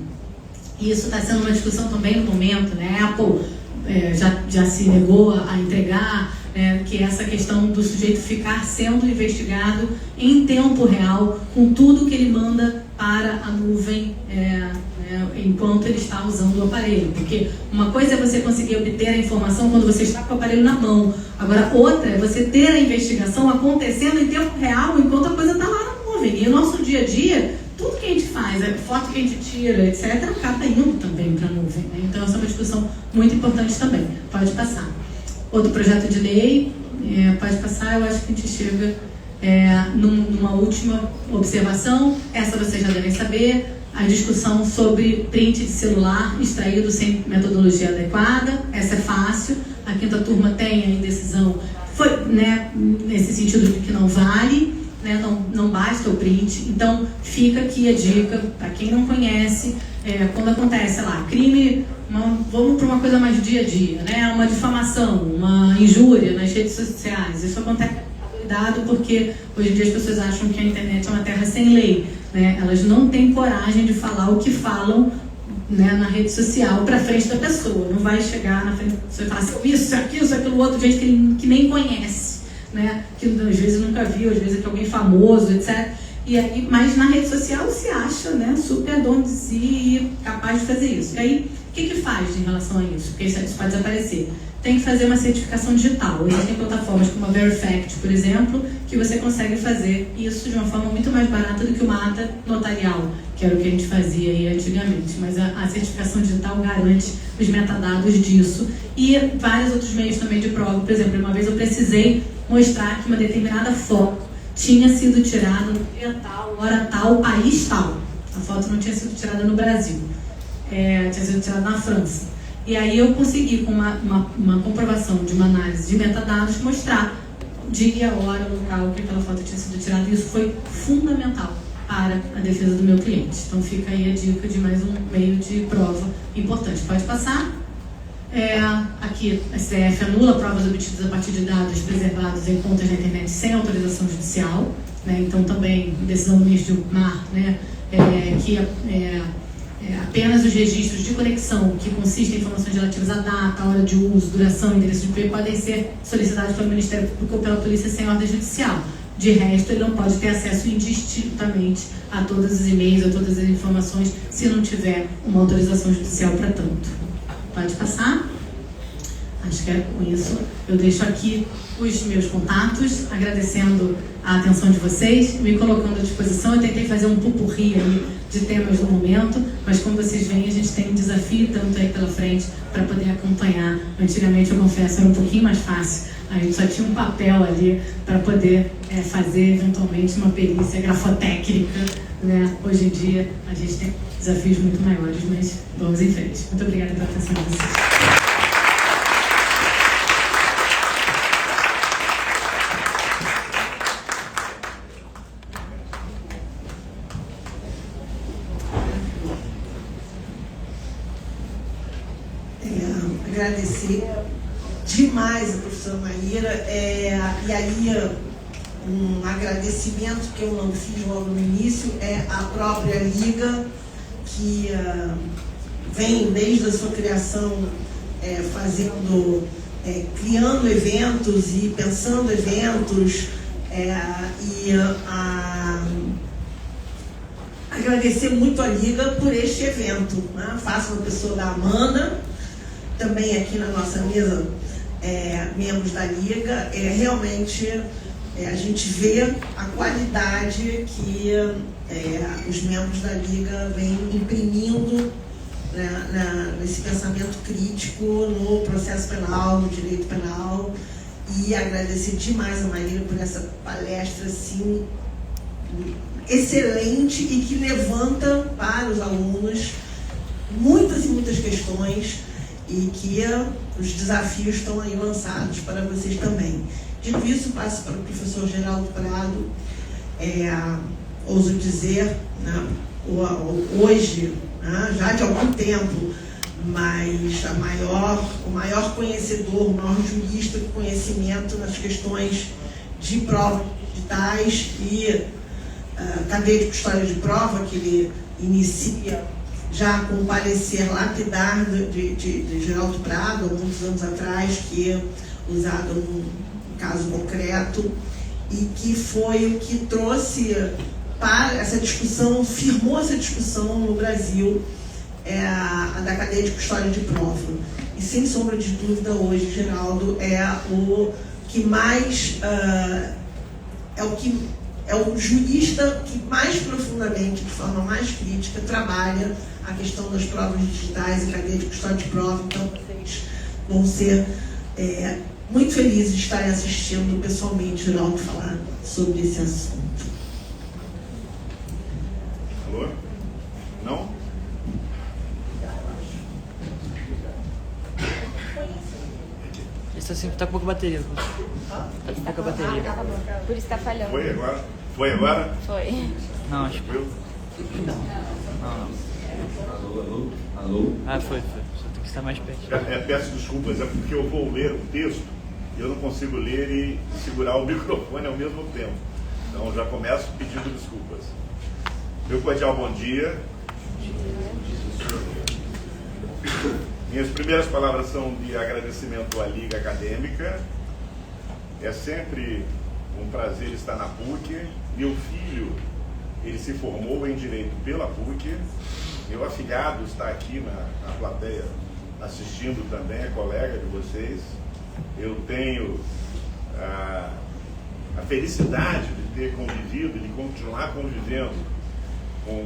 E isso está sendo uma discussão também no momento, né? A Apple já se negou a entregar, que é essa questão do sujeito ficar sendo investigado em tempo real, com tudo que ele manda para a nuvem, enquanto ele está usando o aparelho. Porque uma coisa é você conseguir obter a informação quando você está com o aparelho na mão. Agora, outra é você ter a investigação acontecendo em tempo real enquanto a coisa está lá na nuvem. E o nosso dia a dia, tudo que a gente faz, a foto que a gente tira, etc., acaba indo também para a nuvem, né? Então, essa é uma discussão muito importante também. Pode passar. Outro projeto de lei, pode passar, eu acho que a gente chega numa última observação. Essa vocês já devem saber, a discussão sobre print de celular extraído sem metodologia adequada. Essa é fácil. A quinta turma tem a indecisão, né, nesse sentido de que não vale, né, não basta o print. Então fica aqui a dica para quem não conhece, quando acontece, sei lá, crime, vamos para uma coisa mais dia a dia, né, uma difamação, uma injúria nas redes sociais. Isso acontece, cuidado, porque hoje em dia as pessoas acham que a internet é uma terra sem lei, né? Elas não têm coragem de falar o que falam, né, na rede social para frente da pessoa. Não vai chegar na frente da pessoa e falar assim, isso, aquilo outro, gente que nem conhece, né? Que às vezes nunca viu, às vezes é que alguém famoso, etc. E aí, mas na rede social se acha, né, super dono de si e capaz de fazer isso. E aí, o que faz em relação a isso? Porque isso pode desaparecer. Tem que fazer uma certificação digital. Existem plataformas como a Verifact, por exemplo, que você consegue fazer isso de uma forma muito mais barata do que uma ata notarial, que era o que a gente fazia aí antigamente. Mas a certificação digital garante os metadados disso. E vários outros meios também de prova. Por exemplo, uma vez eu precisei mostrar que uma determinada foto tinha sido tirada no dia tal, hora tal, país tal. A foto não tinha sido tirada no Brasil, tinha sido tirada na França. E aí eu consegui, com uma comprovação de uma análise de metadados, mostrar dia, hora, local que aquela foto tinha sido tirada. E isso foi fundamental para a defesa do meu cliente. Então fica aí a dica de mais um meio de prova importante. Pode passar. Aqui, a STF anula provas obtidas a partir de dados preservados em contas na internet sem autorização judicial, né? Então também decisão do ministro Gilmar, né, que apenas os registros de conexão que consistem em informações relativas à data, hora de uso, duração e endereço de IP podem ser solicitados pelo Ministério Público ou pela polícia sem ordem judicial. De resto, ele não pode ter acesso indistintamente a todos os e-mails, a todas as informações, se não tiver uma autorização judicial para tanto. Pode passar. Acho que com isso eu deixo aqui os meus contatos, agradecendo a atenção de vocês, me colocando à disposição. Eu tentei fazer um pupurri aí de temas no momento, mas como vocês veem, a gente tem um desafio tanto aí pela frente para poder acompanhar. Antigamente, eu confesso, era um pouquinho mais fácil. A gente só tinha um papel ali para poder fazer, eventualmente, uma perícia grafotécnica, né? Hoje em dia, a gente tem desafios muito maiores, mas vamos em frente. Muito obrigada pela atenção de vocês. Agradecer demais a professora Maíra, e aí um agradecimento que eu não fiz logo no início é a própria Liga, que vem desde a sua criação criando eventos e pensando eventos, agradecer muito a Liga por este evento, né? Faço uma pessoa da Amanda, também aqui na nossa mesa, membros da Liga. Realmente a gente vê a qualidade que os membros da Liga vêm imprimindo, né, nesse pensamento crítico no processo penal, no direito penal, e agradecer demais a Maíra por essa palestra assim, excelente e que levanta para os alunos muitas e muitas questões, e que os desafios estão aí lançados para vocês também. Dito isso, passo para o professor Geraldo Prado. Ouso dizer, né, hoje, né, já de algum tempo, mas o maior conhecedor, o maior jurista com conhecimento nas questões de provas digitais e cadeia de custódia de prova, que ele inicia já com o parecer lapidar de Geraldo Prado, há muitos anos atrás, que é usado num caso concreto, e que foi o que trouxe para essa discussão, firmou essa discussão no Brasil, a da cadeia de custódia de prova. E sem sombra de dúvida, hoje, Geraldo é o que mais é o jurista que mais profundamente, de forma mais crítica, trabalha a questão das provas digitais e cadeia de custódia de prova. Então, vocês vão ser muito felizes de estarem assistindo pessoalmente o Geraldo falar sobre esse assunto. Alô? Não? Isso assim, tá com pouca bateria. Tá com pouca bateria. Por isso tá falhando. Foi agora? Foi agora? Foi. Não, acho que... Não. Alô? Ah, foi. Só tem que estar mais perto. Peço desculpas, é porque eu vou ler o texto e eu não consigo ler e segurar o microfone ao mesmo tempo. Então já começo pedindo desculpas. Meu cordial bom dia. Minhas primeiras palavras são de agradecimento à Liga Acadêmica. É sempre um prazer estar na PUC. Meu filho Ele se formou em Direito pela PUC. Meu afilhado está aqui na plateia assistindo também, é colega de vocês. Eu tenho a felicidade de ter convivido, de continuar convivendo com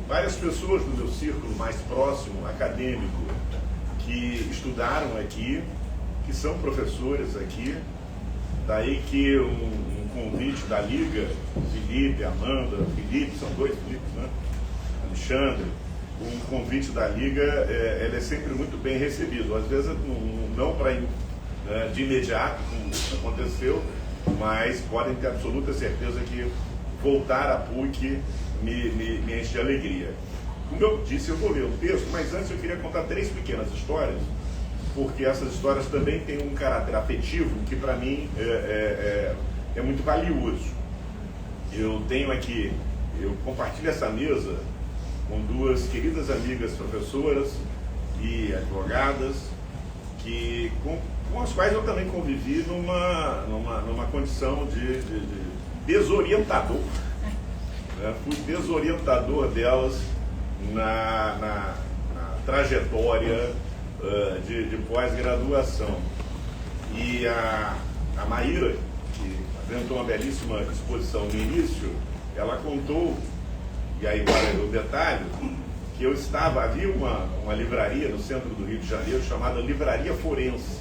várias pessoas do meu círculo mais próximo, acadêmico, que estudaram aqui, que são professores aqui. Daí que um convite da Liga, Felipe, Amanda, Felipe, são 2 Filipes, né? Alexandre, um convite da Liga, ele é sempre muito bem recebido. Às vezes não para de imediato, como aconteceu, mas podem ter absoluta certeza que voltar à PUC me enche de alegria. Como eu disse, eu vou ler o texto, mas antes eu queria contar 3 pequenas histórias, porque essas histórias também têm um caráter afetivo que para mim é muito valioso. Eu tenho aqui, eu compartilho essa mesa com 2 queridas amigas professoras e advogadas, com as quais eu também convivi numa condição de desorientador. Fui desorientador delas na trajetória de pós-graduação. E a Maíra, que apresentou uma belíssima exposição no início, ela contou, e aí agora o detalhe, que havia uma livraria no centro do Rio de Janeiro chamada Livraria Forense,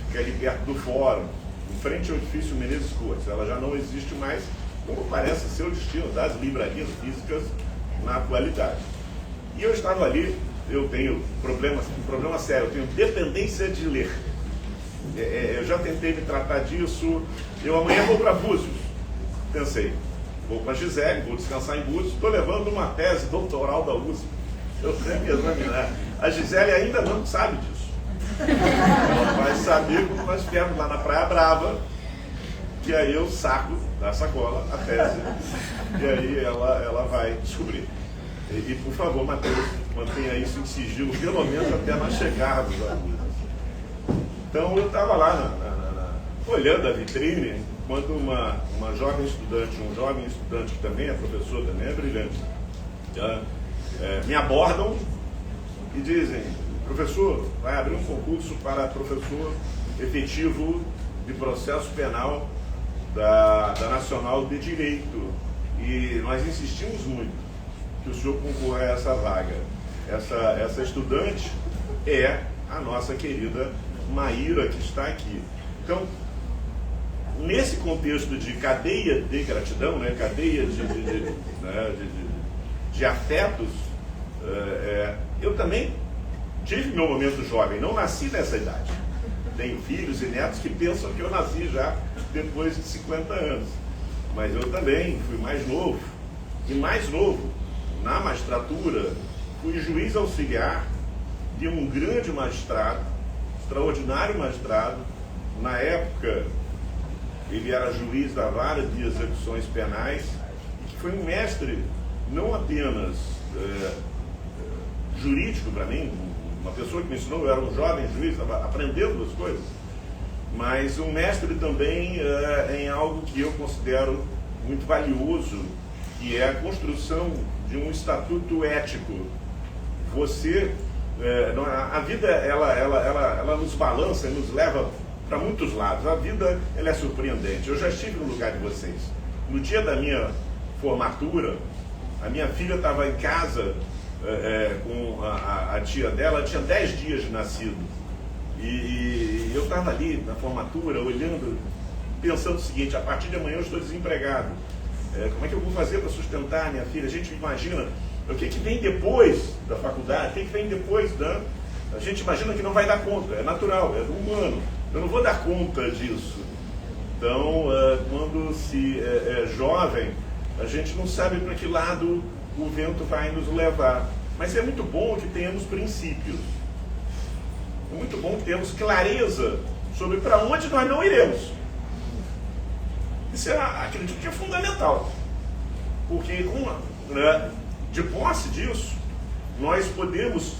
fica ali perto do Fórum, em frente ao edifício Menezes Cortes. Ela já não existe mais, como parece ser o destino das livrarias físicas na atualidade. E eu estava ali, eu tenho um problema sério, eu tenho dependência de ler. Eu já tentei me tratar disso, eu amanhã vou para Búzios. Pensei, vou para Gisele, vou descansar em Búzios, estou levando uma tese doutoral da USP. Eu tenho que examinar. A Gisele ainda não sabe disso. Ela vai saber quando nós estivermos lá na Praia Brava, que aí eu saco da sacola a tese, e aí ela vai descobrir. E por favor, Matheus, mantenha isso em sigilo, pelo menos até nós chegarmos a Búzios. Então eu estava lá olhando a vitrine, quando uma jovem estudante, um jovem estudante que também é professor, também é brilhante, me abordam e dizem: professor, vai abrir um concurso para professor efetivo de processo penal da Nacional de Direito, e nós insistimos muito que o senhor concorra a essa vaga. Essa estudante é a nossa querida Maíra, que está aqui. Então, nesse contexto de cadeia de gratidão, né, cadeia de afetos, eu também tive meu momento jovem, não nasci nessa idade. Tenho filhos e netos que pensam que eu nasci já depois de 50 anos. Mas eu também fui mais novo. E mais novo, na magistratura, fui juiz auxiliar de um grande magistrado, extraordinário magistrado. Na época, ele era juiz da vara de execuções penais, e que foi um mestre não apenas jurídico para mim, uma pessoa que me ensinou, eu era um jovem juiz, estava aprendendo as coisas, mas um mestre também em algo que eu considero muito valioso, que é a construção de um estatuto ético. A vida, ela nos balança, nos leva para muitos lados. A vida, ela é surpreendente. Eu já estive no lugar de vocês. No dia da minha formatura, a minha filha estava em casa com a tia dela, tinha 10 dias de nascido. E eu estava ali na formatura, olhando, pensando o seguinte: a partir de amanhã eu estou desempregado. Como é que eu vou fazer para sustentar a minha filha? A gente imagina o que vem depois da faculdade, o que vem depois da... A gente imagina que não vai dar conta, é natural, é do humano. Eu não vou dar conta disso. Então, quando se é jovem, a gente não sabe para que lado o vento vai nos levar. Mas é muito bom que tenhamos princípios. É muito bom que tenhamos clareza sobre para onde nós não iremos. Isso acredito que é fundamental. Porque de posse disso, nós podemos,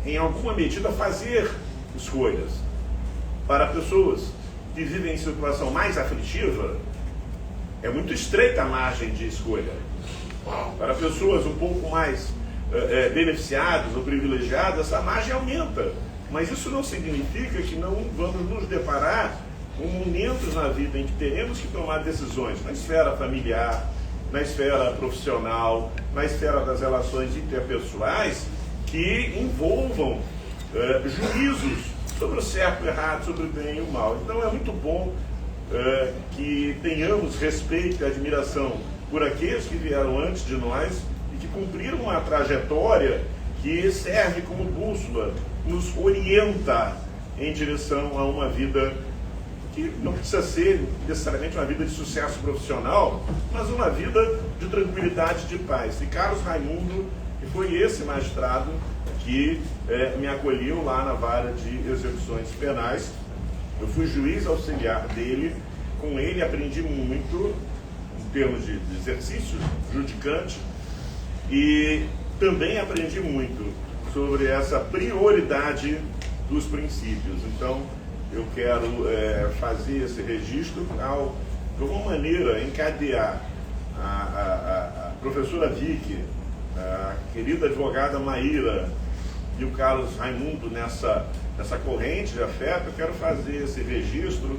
em alguma medida, fazer escolhas. Para pessoas que vivem em situação mais aflitiva, é muito estreita a margem de escolha. Para pessoas um pouco mais beneficiadas ou privilegiadas, essa margem aumenta. Mas isso não significa que não vamos nos deparar com momentos na vida em que teremos que tomar decisões na esfera familiar, na esfera profissional, na esfera das relações interpessoais, que envolvam juízos sobre o certo e o errado, sobre o bem e o mal. Então é muito bom que tenhamos respeito e admiração por aqueles que vieram antes de nós e que cumpriram uma trajetória que serve como bússola, nos orienta em direção a uma vida que não precisa ser necessariamente uma vida de sucesso profissional, mas uma vida de tranquilidade, de paz. E Carlos Raimundo, que foi esse magistrado que me acolheu lá na vara de execuções penais, eu fui juiz auxiliar dele, com ele aprendi muito em termos de exercício judicante e também aprendi muito sobre essa prioridade dos princípios. Então, eu quero fazer esse registro ao, de alguma maneira, encadear a professora Vicky, a querida advogada Maíra e o Carlos Raimundo nessa corrente de afeto. Eu quero fazer esse registro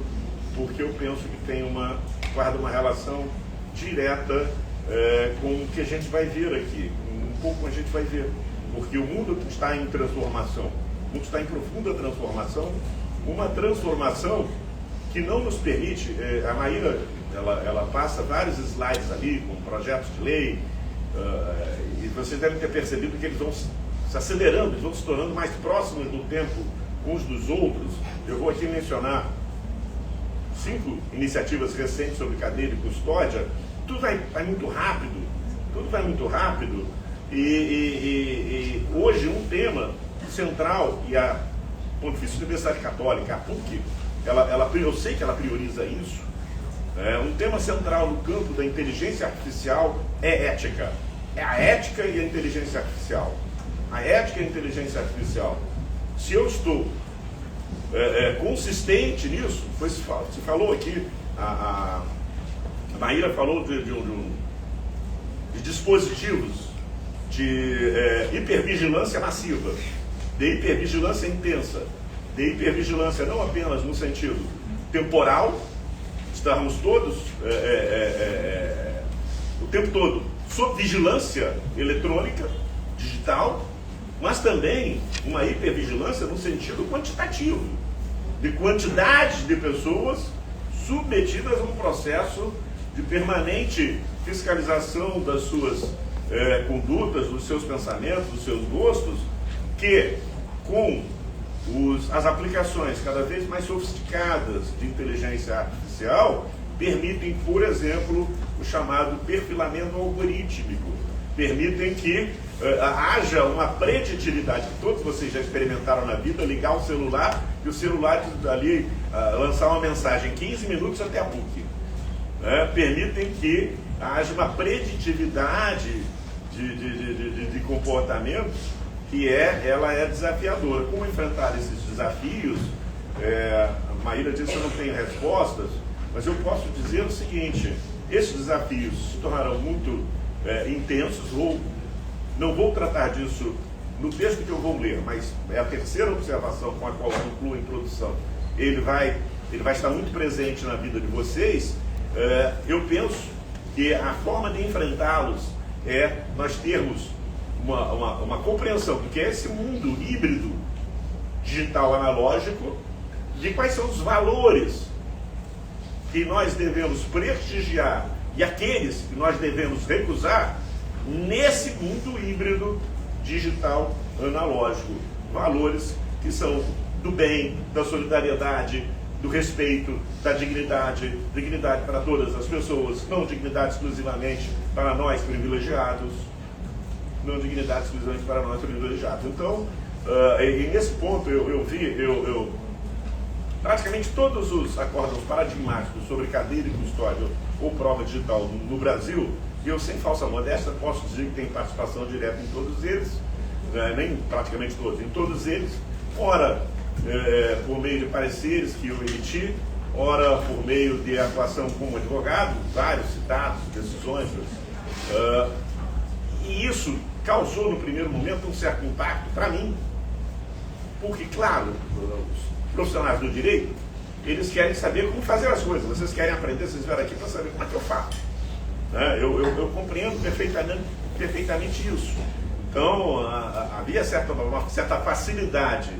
porque eu penso que guarda uma relação direta com o que a gente vai ver aqui, um pouco a gente vai ver, porque o mundo está em transformação, o mundo está em profunda transformação, uma transformação que não nos permite, a Maíra, ela passa vários slides ali com projetos de lei, e vocês devem ter percebido que eles vão se acelerando, eles vão se tornando mais próximos do tempo uns dos outros. Eu vou aqui mencionar 5 iniciativas recentes sobre cadeia de custódia. Tudo vai muito rápido, tudo vai muito rápido, e hoje um tema central, e a Pontifícia Universidade Católica, a PUC, eu sei que ela prioriza isso, um tema central no campo da inteligência artificial é ética. É a ética e a inteligência artificial. A ética e a inteligência artificial. Se eu estou consistente nisso, se falou aqui, a Maíra falou de dispositivos de hipervigilância massiva, de hipervigilância intensa, de hipervigilância não apenas no sentido temporal, estarmos todos o tempo todo sob vigilância eletrônica, digital, mas também uma hipervigilância no sentido quantitativo, de quantidade de pessoas submetidas a um processo de permanente fiscalização das suas condutas, dos seus pensamentos, dos seus gostos, que com as aplicações cada vez mais sofisticadas de inteligência artificial permitem, por exemplo, o chamado perfilamento algorítmico, permitem que haja uma preditividade, que todos vocês já experimentaram na vida, ligar o celular e o celular ali lançar uma mensagem em 15 minutos até a PUC. Permitem que haja uma preditividade de comportamentos que ela é desafiadora. Como enfrentar esses desafios? A Maíra disse que eu não tenho respostas, mas eu posso dizer o seguinte: esses desafios se tornarão muito intensos. Não vou tratar disso no texto que eu vou ler, mas é a terceira observação com a qual eu concluo a introdução. Ele vai estar muito presente na vida de vocês. Eu penso que a forma de enfrentá-los é nós termos uma compreensão do que é esse mundo híbrido, digital analógico, de quais são os valores que nós devemos prestigiar e aqueles que nós devemos recusar nesse mundo híbrido digital analógico. Valores que são do bem, da solidariedade, do respeito, da dignidade para todas as pessoas, não dignidade exclusivamente para nós privilegiados, não dignidade exclusivamente para nós privilegiados. Então, e nesse ponto eu vi praticamente todos os acórdãos paradigmáticos sobre cadeia de custódia ou prova digital no Brasil, e eu, sem falsa modéstia, posso dizer que tem participação direta em todos eles, nem praticamente todos, em todos eles, ora por meio de pareceres que eu emiti, ora por meio de atuação como advogado, vários citados, decisões. E isso causou, no primeiro momento, um certo impacto para mim. Porque, claro, os profissionais do direito, eles querem saber como fazer as coisas. Vocês querem aprender, vocês vieram aqui para saber como é que eu faço. Eu compreendo perfeitamente isso. Então, havia uma certa facilidade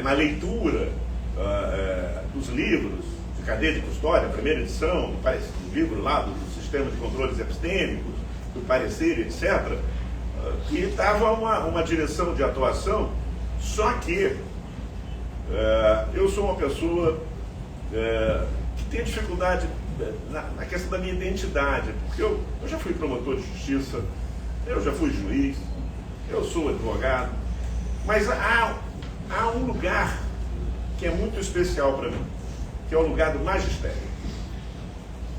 na leitura dos livros de cadeia de custódia, primeira edição, do livro lá do Sistema de Controles Epistêmicos, do parecer, etc., que dava uma direção de atuação, só que eu sou uma pessoa que tem dificuldade na questão da minha identidade, porque eu já fui promotor de justiça, eu já fui juiz, eu sou advogado, mas há um lugar que é muito especial para mim, que é o lugar do magistério.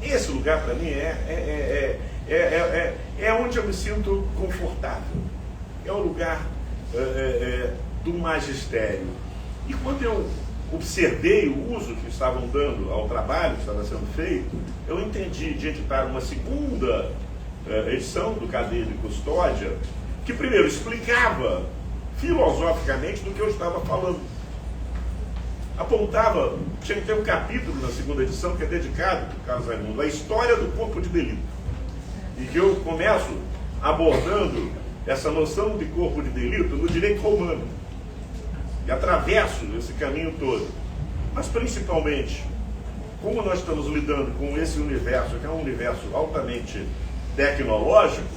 Esse lugar para mim é onde eu me sinto confortável, é o lugar do magistério. E quando eu observei o uso que estavam dando ao trabalho que estava sendo feito, eu entendi de editar uma segunda edição do Cadeia de Custódia, que primeiro explicava filosoficamente do que eu estava falando. Apontava, tinha que ter um capítulo na segunda edição que é dedicado, Carlos Raimundo, à história do corpo de delito. E que eu começo abordando essa noção de corpo de delito no direito romano. E atravesso esse caminho todo. Mas principalmente, como nós estamos lidando com esse universo, que é um universo altamente tecnológico,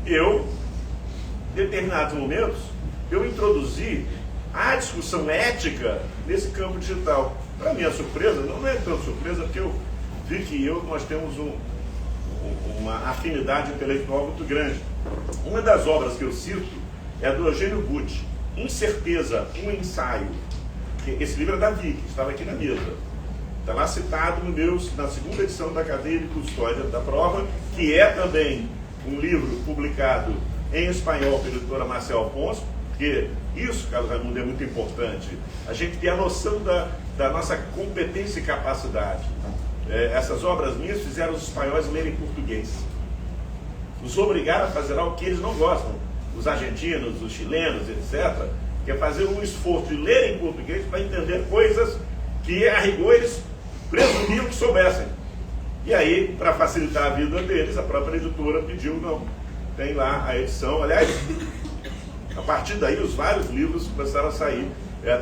em determinados momentos, eu introduzi a discussão ética nesse campo digital. Para minha surpresa, não é tão surpresa, porque eu vi que nós temos uma afinidade intelectual muito grande. Uma das obras que eu cito é a do Eugênio Gucci, Incerteza, um ensaio. Esse livro é da Vicky, estava aqui na mesa. Está lá citado na segunda edição da Cadeia de Custódia da Prova, que é também um livro publicado em espanhol pela editora Marcel Afonso, porque isso, Carlos Raimundo, é muito importante. A gente tem a noção da nossa competência e capacidade. Essas obras minhas fizeram os espanhóis lerem português. Os obrigaram a fazer algo que eles não gostam. Os argentinos, os chilenos, etc., que é fazer um esforço de ler em português para entender coisas que, a rigor, eles presumiam que soubessem. E aí, para facilitar a vida deles, a própria editora pediu, não, tem lá a edição. Aliás, a partir daí, os vários livros começaram a sair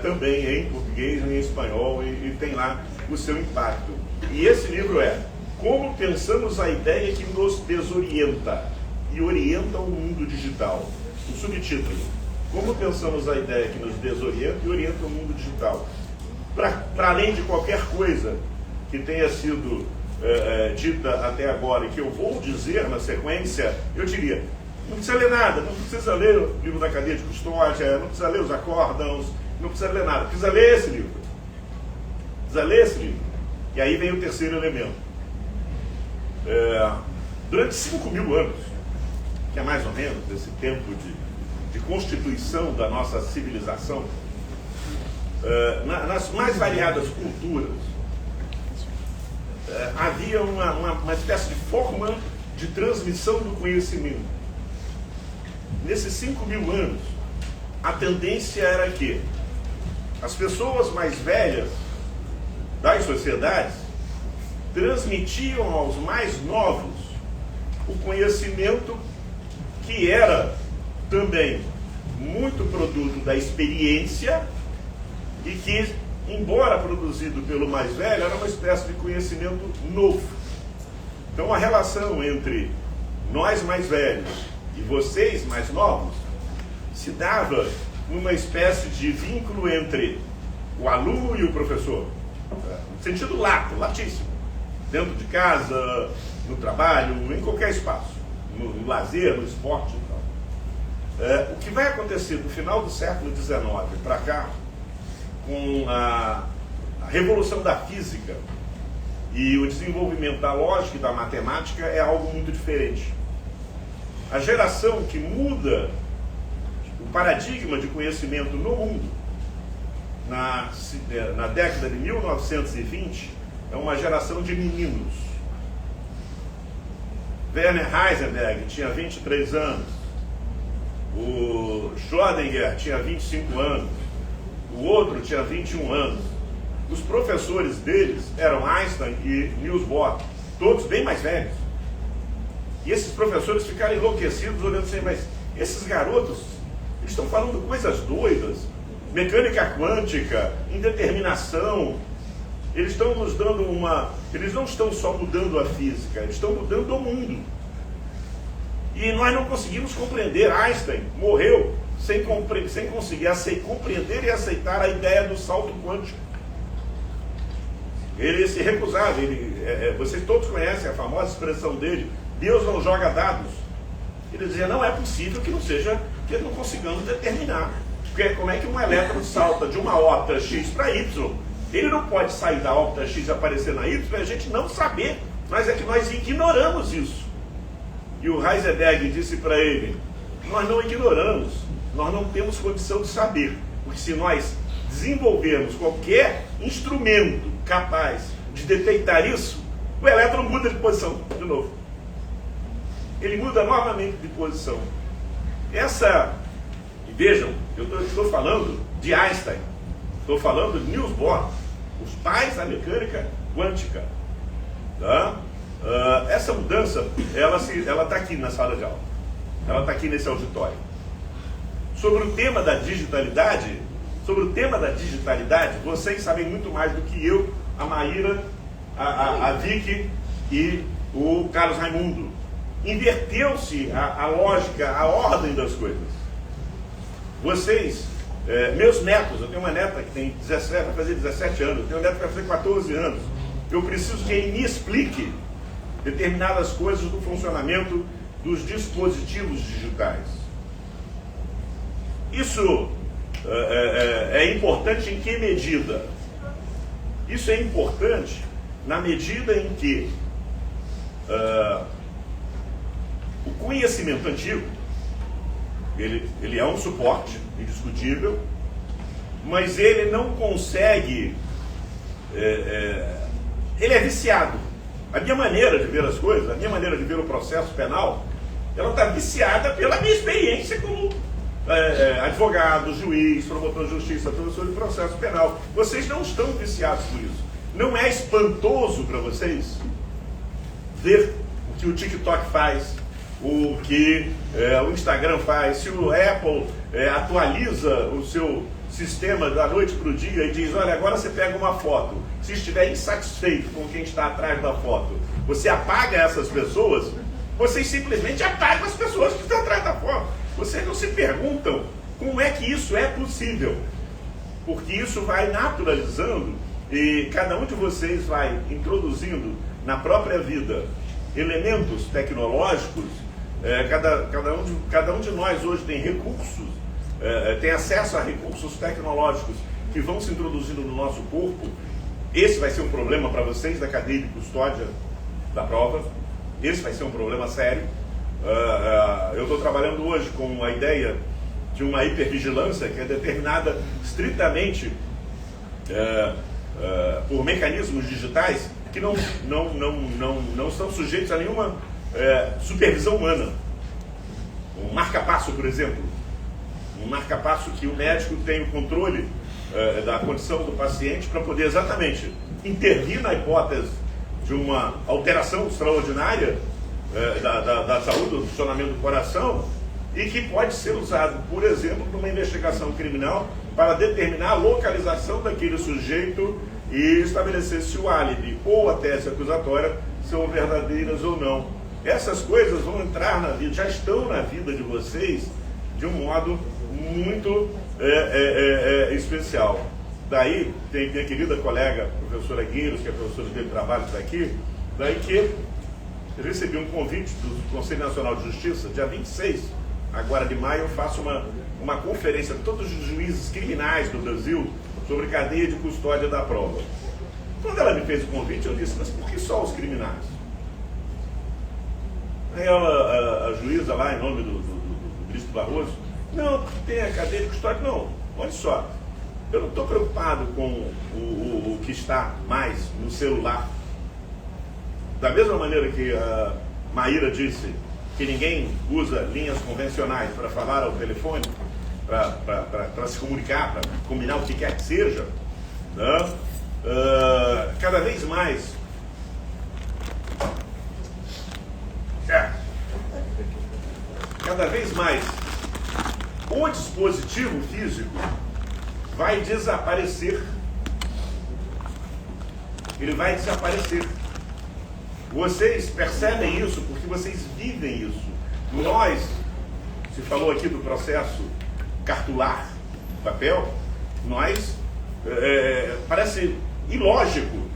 também em português, em espanhol, e tem lá o seu impacto. E esse livro é Como Pensamos a Ideia que nos Desorienta e Orienta o Mundo Digital. O subtítulo: Como Pensamos a Ideia que nos Desorienta e Orienta o Mundo Digital. Para além de qualquer coisa que tenha sido dita até agora e que eu vou dizer na sequência, eu diria, não precisa ler nada, não precisa ler o livro da Cadeia de Custódia, não precisa ler os acórdãos, não precisa ler nada, precisa ler esse livro. Precisa ler esse livro. E aí vem o terceiro elemento. Durante 5.000 anos, que é mais ou menos esse tempo de constituição da nossa civilização, nas mais variadas culturas, havia uma espécie de forma de transmissão do conhecimento. Nesses 5.000 anos, a tendência era que as pessoas mais velhas das sociedades transmitiam aos mais novos o conhecimento que era também muito produto da experiência e que, embora produzido pelo mais velho, era uma espécie de conhecimento novo. Então a relação entre nós mais velhos e vocês mais novos se dava numa espécie de vínculo entre o aluno e o professor, no sentido lato, latíssimo, dentro de casa, no trabalho, em qualquer espaço, no lazer, no esporte e tal. O que vai acontecer no final do século XIX para cá, com a revolução da física e o desenvolvimento da lógica e da matemática, é algo muito diferente. A geração que muda o paradigma de conhecimento no mundo na década de 1920, é uma geração de meninos. Werner Heisenberg tinha 23 anos, o Schrödinger tinha 25 anos, o outro tinha 21 anos. Os professores deles eram Einstein e Niels Bohr, todos bem mais velhos. E esses professores ficaram enlouquecidos olhando assim, mas esses garotos, eles estão falando coisas doidas, mecânica quântica, indeterminação. Eles estão nos dando eles não estão só mudando a física, eles estão mudando o mundo. E nós não conseguimos compreender. Einstein morreu sem conseguir compreender e aceitar a ideia do salto quântico. Ele se recusava. Vocês todos conhecem a famosa expressão dele: Deus não joga dados. Ele dizia, não é possível que não consigamos determinar. Porque como é que um elétron salta de uma órbita X para Y? Ele não pode sair da órbita X e aparecer na Y e a gente não saber. Mas é que nós ignoramos isso. E o Heisenberg disse para ele, nós não ignoramos, nós não temos condição de saber. Porque se nós desenvolvermos qualquer instrumento capaz de detectar isso, o elétron muda de posição de novo. Ele muda novamente de posição. Vejam, eu estou falando de Einstein, estou falando de Niels Bohr, os pais da mecânica quântica. Tá? Essa mudança, ela está aqui na sala de aula, ela está aqui nesse auditório. Sobre o tema da digitalidade, vocês sabem muito mais do que eu, a Maíra, a Vicky e o Carlos Raimundo. Inverteu-se a lógica, a ordem das coisas. Vocês, meus netos, eu tenho uma neta que tem 17, vai fazer 17 anos, eu tenho um neto que vai fazer 14 anos. Eu preciso que ele me explique determinadas coisas do funcionamento dos dispositivos digitais. Isso é importante em que medida? Isso é importante na medida em que o conhecimento antigo, ele é um suporte indiscutível, mas ele não consegue, ele é viciado. A minha maneira de ver as coisas, a minha maneira de ver o processo penal, ela está viciada pela minha experiência como advogado, juiz, promotor de justiça, professor de processo penal. Vocês não estão viciados por isso. Não é espantoso para vocês ver o que o TikTok faz, o que o Instagram faz, se o Apple atualiza o seu sistema da noite para o dia e diz, olha, agora você pega uma foto, se estiver insatisfeito com quem está atrás da foto, você apaga essas pessoas, vocês simplesmente apagam as pessoas que estão atrás da foto. Vocês não se perguntam como é que isso é possível, porque isso vai naturalizando e cada um de vocês vai introduzindo na própria vida elementos tecnológicos. Cada um de nós hoje tem recursos, tem acesso a recursos tecnológicos que vão se introduzindo no nosso corpo. Esse vai ser um problema para vocês da cadeia de custódia da prova. Esse vai ser um problema sério. Eu estou trabalhando hoje com a ideia de uma hipervigilância que é determinada estritamente por mecanismos digitais que não são sujeitos a nenhuma supervisão humana. Um marca-passo, por exemplo. Um marca-passo que o médico tem o controle da condição do paciente para poder exatamente intervir na hipótese de uma alteração extraordinária da saúde, do funcionamento do coração, e que pode ser usado, por exemplo, numa investigação criminal para determinar a localização daquele sujeito e estabelecer se o álibi ou a tese acusatória são verdadeiras ou não. Essas coisas vão entrar na vida, já estão na vida de vocês de um modo muito especial. Daí, tem minha querida colega, professora Gueiros, que é professora de trabalhos aqui, daí que eu recebi um convite do Conselho Nacional de Justiça, dia 26, agora de maio, eu faço uma conferência com todos os juízes criminais do Brasil sobre cadeia de custódia da prova. Quando ela me fez o convite, eu disse, mas por que só os criminais? Aí a juíza lá, em nome do ministro Barroso, não, tem a cadeia de custódia, não, olha só, Eu não estou preocupado com o que está mais no celular. Da mesma maneira que a Maíra disse que ninguém usa linhas convencionais para falar ao telefone, para se comunicar, para combinar o que quer que seja, né? Cada vez mais o dispositivo físico vai desaparecer. Ele vai desaparecer. Vocês percebem isso porque vocês vivem isso. Nós, se falou aqui do processo cartular, papel, nós, parece ilógico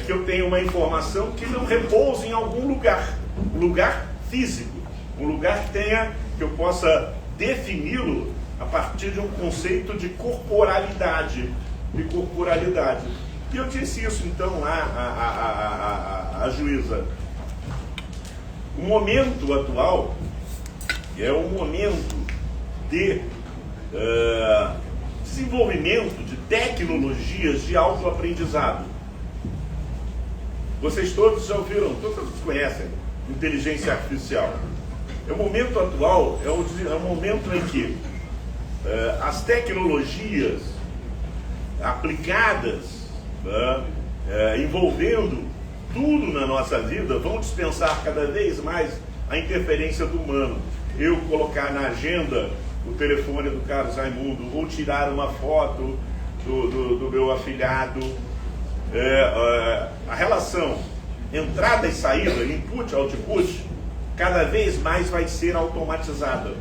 que eu tenha uma informação que não repouse em algum lugar, um lugar físico, um lugar que eu possa defini-lo a partir de um conceito de corporalidade, E eu disse isso então à juíza. O momento atual é um momento de desenvolvimento de tecnologias de autoaprendizado. Vocês todos já ouviram, todos conhecem inteligência artificial. O momento atual é o momento em que as tecnologias aplicadas, envolvendo tudo na nossa vida, vão dispensar cada vez mais a interferência do humano. Eu colocar na agenda o telefone do Carlos Raimundo, ou tirar uma foto do meu afilhado. A relação entrada e saída, input, output, cada vez mais vai ser automatizada,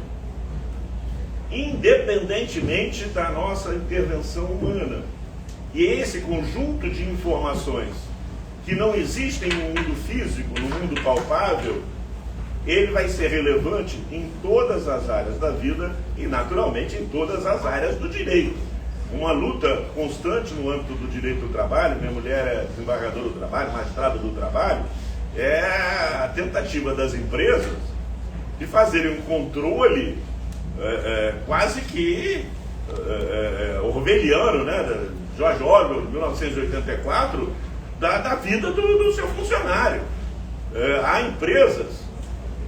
independentemente da nossa intervenção humana. E esse conjunto de informações que não existem no mundo físico, no mundo palpável, ele vai ser relevante em todas as áreas da vida e, naturalmente, em todas as áreas do direito. Uma luta constante no âmbito do direito do trabalho, minha mulher é desembargadora do trabalho, magistrada do trabalho, é a tentativa das empresas de fazerem um controle quase que orwelliano, né? George Orwell, 1984, da vida do seu funcionário. Há empresas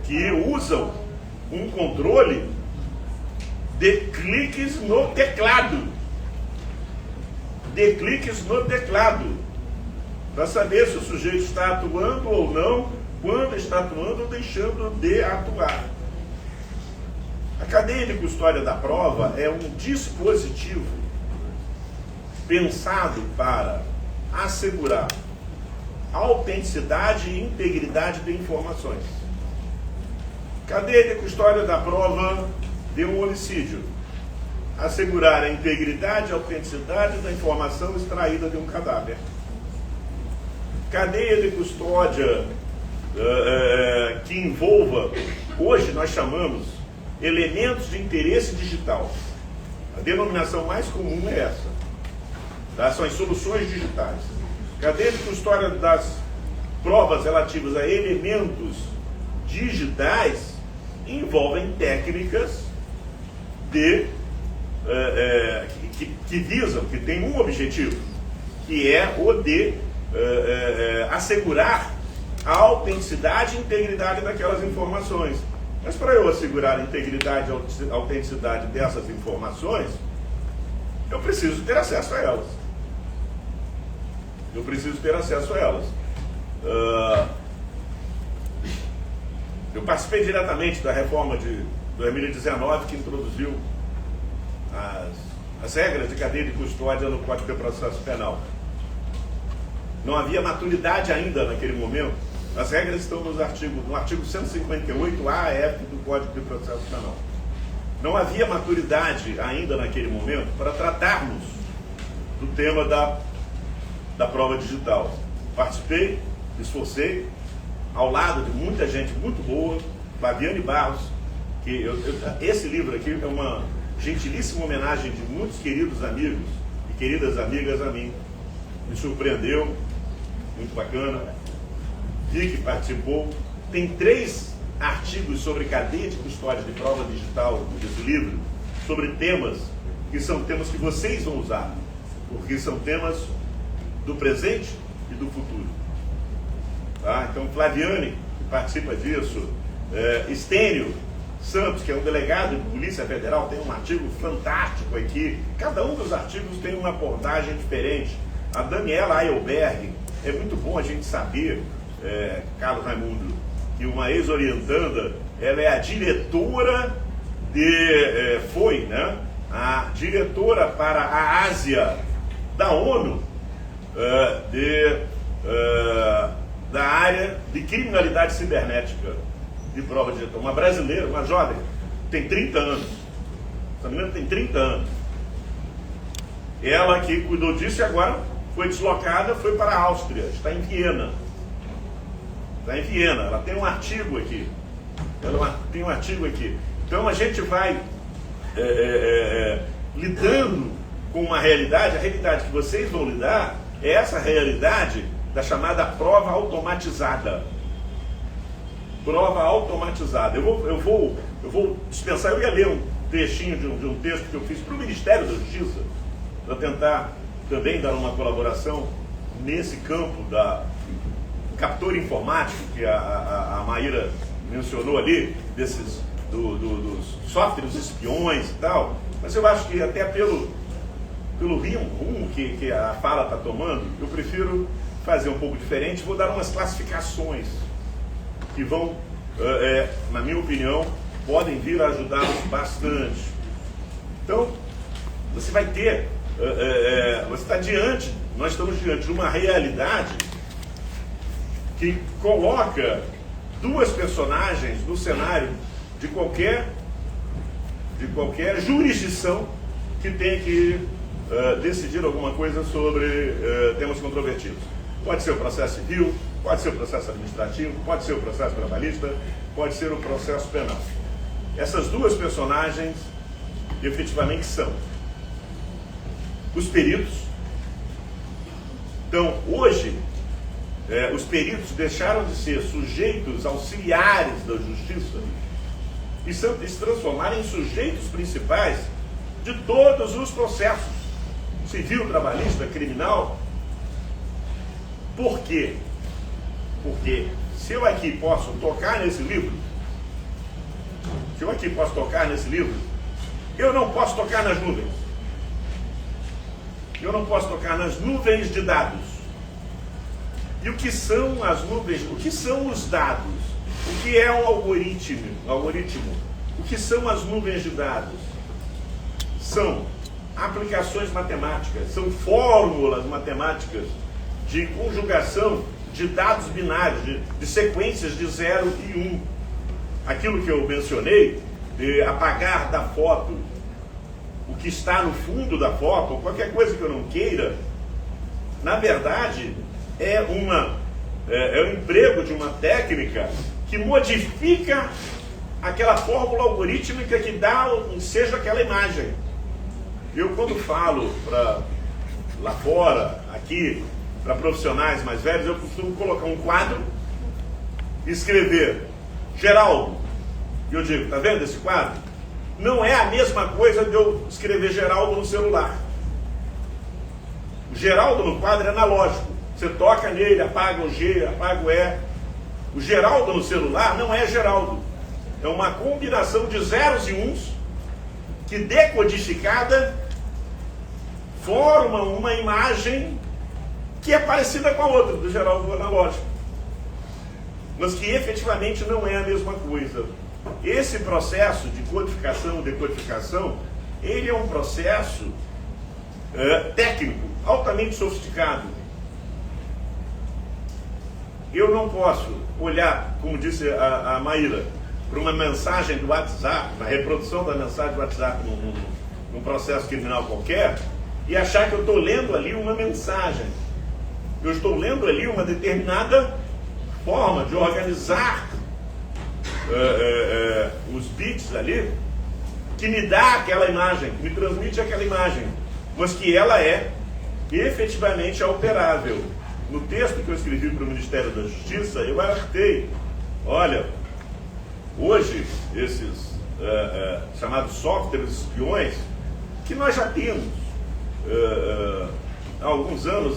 que usam um controle de cliques no teclado. Para saber se o sujeito está atuando ou não, quando está atuando ou deixando de atuar. A cadeia de custódia da prova é um dispositivo pensado para assegurar a autenticidade e integridade de informações. Cadeia de custódia da prova de um homicídio: assegurar a integridade e a autenticidade da informação extraída de um cadáver. Cadeia de custódia que envolva, hoje nós chamamos, elementos de interesse digital. A denominação mais comum é essa. Tá? São as soluções digitais. Cadeia de custódia das provas relativas a elementos digitais envolvem técnicas que visam, que tem um objetivo, que é o de assegurar a autenticidade e integridade daquelas informações. Mas para eu assegurar a integridade e a autenticidade dessas informações, eu preciso ter acesso a elas. Eu participei diretamente da reforma de 2019 que introduziu as regras de cadeia de custódia no Código de Processo Penal. Não havia maturidade ainda naquele momento. As regras estão no artigo 158A, F do Código de Processo Penal. Não havia maturidade ainda naquele momento para tratarmos do tema da prova digital. Participei, me esforcei, ao lado de muita gente muito boa, Fabiane Barros, que esse livro aqui é uma gentilíssima homenagem de muitos queridos amigos e queridas amigas a mim. Me surpreendeu, muito bacana. Vi que participou. Tem 3 artigos sobre cadeia de custódia de prova digital desse livro, sobre temas que são temas que vocês vão usar, porque são temas do presente e do futuro. Tá? Então, Flaviane, que participa disso, Estênio Santos, que é um delegado de Polícia Federal, tem um artigo fantástico aqui. Cada um dos artigos tem uma abordagem diferente. A Daniela Eilberg, é muito bom a gente saber, Carlos Raimundo, que uma ex-orientanda, ela é a diretora foi, né, a diretora para a Ásia da ONU, da área de criminalidade cibernética, de prova digital. Uma brasileira, uma jovem, tem 30 anos. Essa menina tem 30 anos. Ela que cuidou disso e agora foi deslocada, foi para a Áustria, está em Viena. Está em Viena, ela tem um artigo aqui. Então a gente vai lidando com uma realidade. A realidade que vocês vão lidar é essa realidade da chamada prova automatizada. Prova automatizada. Eu vou dispensar, eu ia ler um trechinho de um texto que eu fiz para o Ministério da Justiça, para tentar também dar uma colaboração nesse campo da captor informático, que a Maíra mencionou ali, dos softwares espiões e tal. Mas eu acho que até pelo rumo que a fala está tomando, eu prefiro fazer um pouco diferente. Vou dar umas classificações que vão, na minha opinião, podem vir a ajudá-los bastante. Então, você vai ter, nós estamos diante de uma realidade que coloca duas personagens no cenário de qualquer jurisdição que tem que decidir alguma coisa sobre temas controvertidos. Pode ser o processo civil, pode ser o processo administrativo, pode ser o processo trabalhista, pode ser o processo penal. Essas duas personagens efetivamente são os peritos. Então, hoje, os peritos deixaram de ser sujeitos auxiliares da justiça e se transformaram em sujeitos principais de todos os processos, civil, trabalhista, criminal. Por quê? Porque se eu aqui posso tocar nesse livro, eu não posso tocar nas nuvens. Eu não posso tocar nas nuvens de dados. E o que são as nuvens? O que são os dados? O que é um algoritmo? O que são as nuvens de dados? São aplicações matemáticas, são fórmulas matemáticas de conjugação de dados binários, de sequências de 0 e 1. Aquilo que eu mencionei, de apagar da foto o que está no fundo da foto, ou qualquer coisa que eu não queira, na verdade, é o emprego de uma técnica que modifica aquela fórmula algorítmica que dá, seja aquela imagem. Eu, quando falo lá fora, aqui, para profissionais mais velhos, eu costumo colocar um quadro e escrever Geraldo. E eu digo, tá vendo esse quadro? Não é a mesma coisa de eu escrever Geraldo no celular. O Geraldo no quadro é analógico. Você toca nele, apaga o G, apaga o E. O Geraldo no celular não é Geraldo. É uma combinação de zeros e uns que, decodificada, forma uma imagem que é parecida com a outra, do Geraldo analógico, mas que efetivamente não é a mesma coisa. Esse processo de codificação e decodificação, ele é um processo técnico, altamente sofisticado. Eu não posso olhar, como disse a Maíra, para uma mensagem do WhatsApp, na reprodução da mensagem do WhatsApp num processo criminal qualquer, e achar que eu estou lendo ali uma mensagem. Eu estou lendo ali uma determinada forma de organizar os bits ali, que me dá aquela imagem, que me transmite aquela imagem, mas que ela é efetivamente alterável. No texto que eu escrevi para o Ministério da Justiça, eu alertei, olha, hoje esses chamados softwares espiões, que nós já temos. Há alguns anos,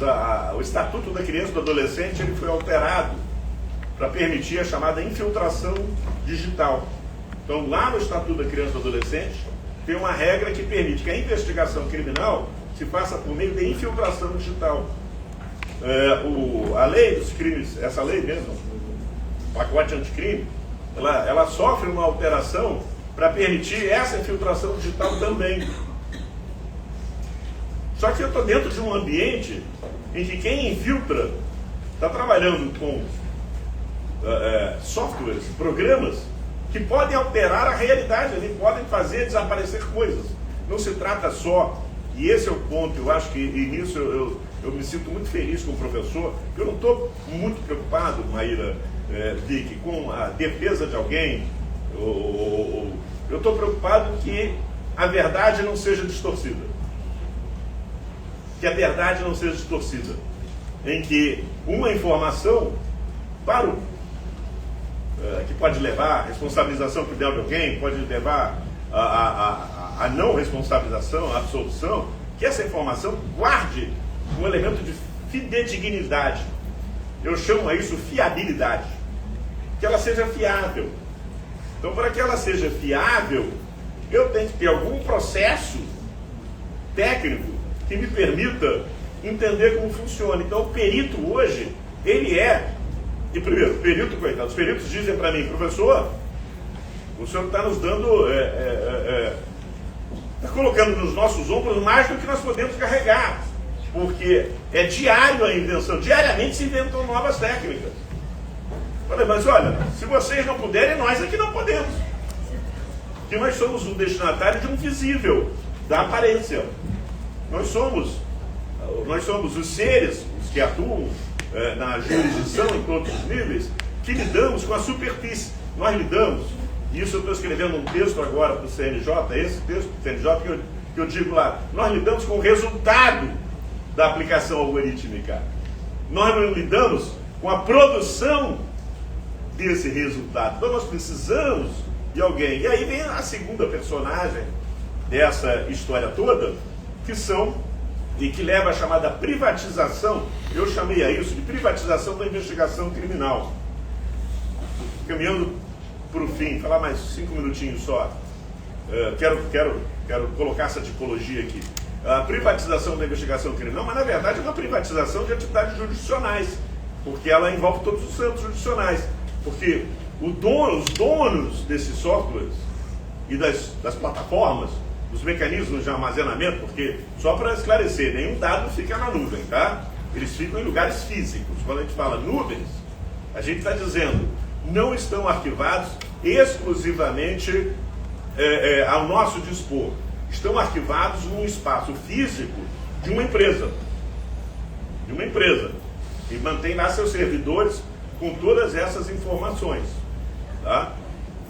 o Estatuto da Criança e do Adolescente ele foi alterado para permitir a chamada infiltração digital. Então, lá no Estatuto da Criança e do Adolescente, tem uma regra que permite que a investigação criminal se faça por meio de infiltração digital. A lei dos crimes, essa lei mesmo, o pacote anticrime, ela sofre uma alteração para permitir essa infiltração digital também. Só que eu estou dentro de um ambiente em que quem infiltra está trabalhando com softwares, programas que podem alterar a realidade, eles podem fazer desaparecer coisas. Não se trata só, e esse é o ponto, eu acho que e nisso eu me sinto muito feliz como professor, eu não estou muito preocupado, Maíra, Vicky, com a defesa de alguém, eu estou preocupado que a verdade não seja distorcida. Que a verdade não seja distorcida. Em que uma informação, claro, que pode levar à responsabilização criminal de alguém, pode levar a não responsabilização, a absolução, que essa informação guarde um elemento de fidedignidade. Eu chamo a isso fiabilidade. Que ela seja fiável. Então, para que ela seja fiável, eu tenho que ter algum processo técnico que me permita entender como funciona. Então, o perito hoje, ele e primeiro, perito, coitado, os peritos dizem para mim, professor, o senhor está nos dando, está colocando nos nossos ombros mais do que nós podemos carregar, porque é diário a invenção, diariamente se inventam novas técnicas. Falei, mas olha, se vocês não puderem, nós aqui não podemos. Porque nós somos um destinatário de um visível, da aparência. Nós somos os seres, os que atuam na jurisdição em todos os níveis, que lidamos com a superfície. Nós lidamos, e isso eu estou escrevendo um texto agora para o CNJ, esse texto do CNJ que eu digo lá, nós lidamos com o resultado da aplicação algorítmica. Nós não lidamos com a produção desse resultado. Então nós precisamos de alguém. E aí vem a segunda personagem dessa história toda, que leva a chamada privatização, eu chamei a isso de privatização da investigação criminal. Caminhando para o fim, falar mais 5 minutinhos só. Quero colocar essa tipologia aqui. A privatização da investigação criminal, mas na verdade é uma privatização de atividades jurisdicionais, porque ela envolve todos os centros jurisdicionais. Porque os donos desses softwares e das plataformas, dos mecanismos de armazenamento, porque, só para esclarecer, nenhum dado fica na nuvem, tá? Eles ficam em lugares físicos. Quando a gente fala nuvens, a gente está dizendo, não estão arquivados exclusivamente ao nosso dispor. Estão arquivados num espaço físico de uma empresa. E mantém lá seus servidores com todas essas informações. Tá?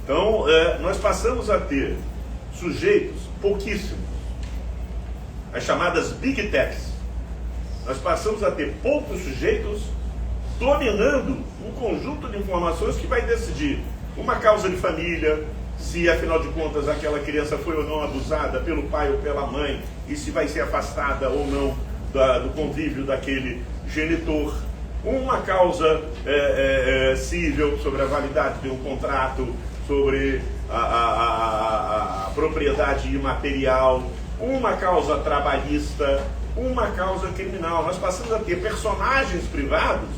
Então, nós passamos a ter sujeitos pouquíssimos, as chamadas Big Techs. Nós passamos a ter poucos sujeitos dominando um conjunto de informações que vai decidir uma causa de família, se afinal de contas aquela criança foi ou não abusada pelo pai ou pela mãe, e se vai ser afastada ou não do convívio daquele genitor, uma causa civil sobre a validade de um contrato, sobre a propriedade imaterial, uma causa trabalhista, uma causa criminal. Nós passamos a ter personagens privados,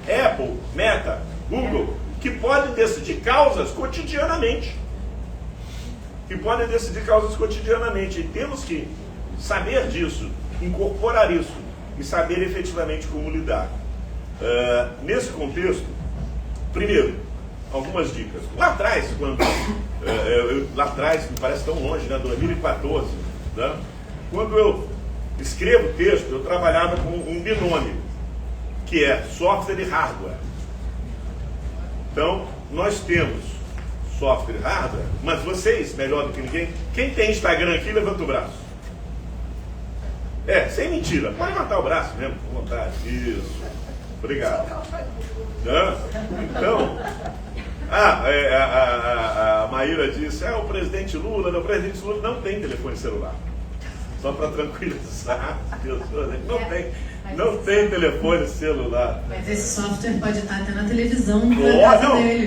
Apple, Meta, Google, que podem decidir causas cotidianamente. E temos que saber disso, incorporar isso e saber efetivamente como lidar. Nesse contexto, primeiro, algumas dicas. Lá atrás, me parece tão longe, né, 2014, né, quando eu escrevo texto, eu trabalhava com um binômio, que é software e hardware. Então, nós temos software e hardware, mas vocês, melhor do que ninguém, quem tem Instagram aqui, levanta o braço. Sem mentira, pode levantar o braço mesmo, com vontade. Isso. Obrigado. Então, a Maíra disse, o presidente Lula não tem telefone celular. só para tranquilizar as pessoas. Não tem telefone celular. Mas esse software pode estar até na televisão,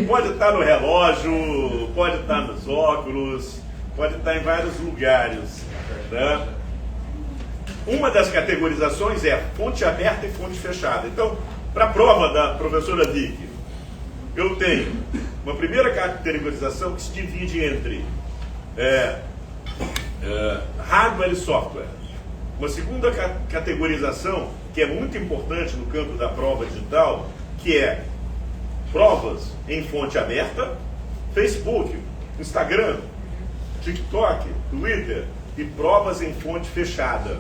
pode estar no relógio, pode estar nos óculos, pode estar em vários lugares, né? Uma das categorizações é fonte aberta e fonte fechada. Então, para a prova da professora Vicky, eu tenho uma primeira categorização que se divide entre hardware e software. Uma segunda categorização, que é muito importante no campo da prova digital, que é provas em fonte aberta, Facebook, Instagram, TikTok, Twitter, e provas em fonte fechada.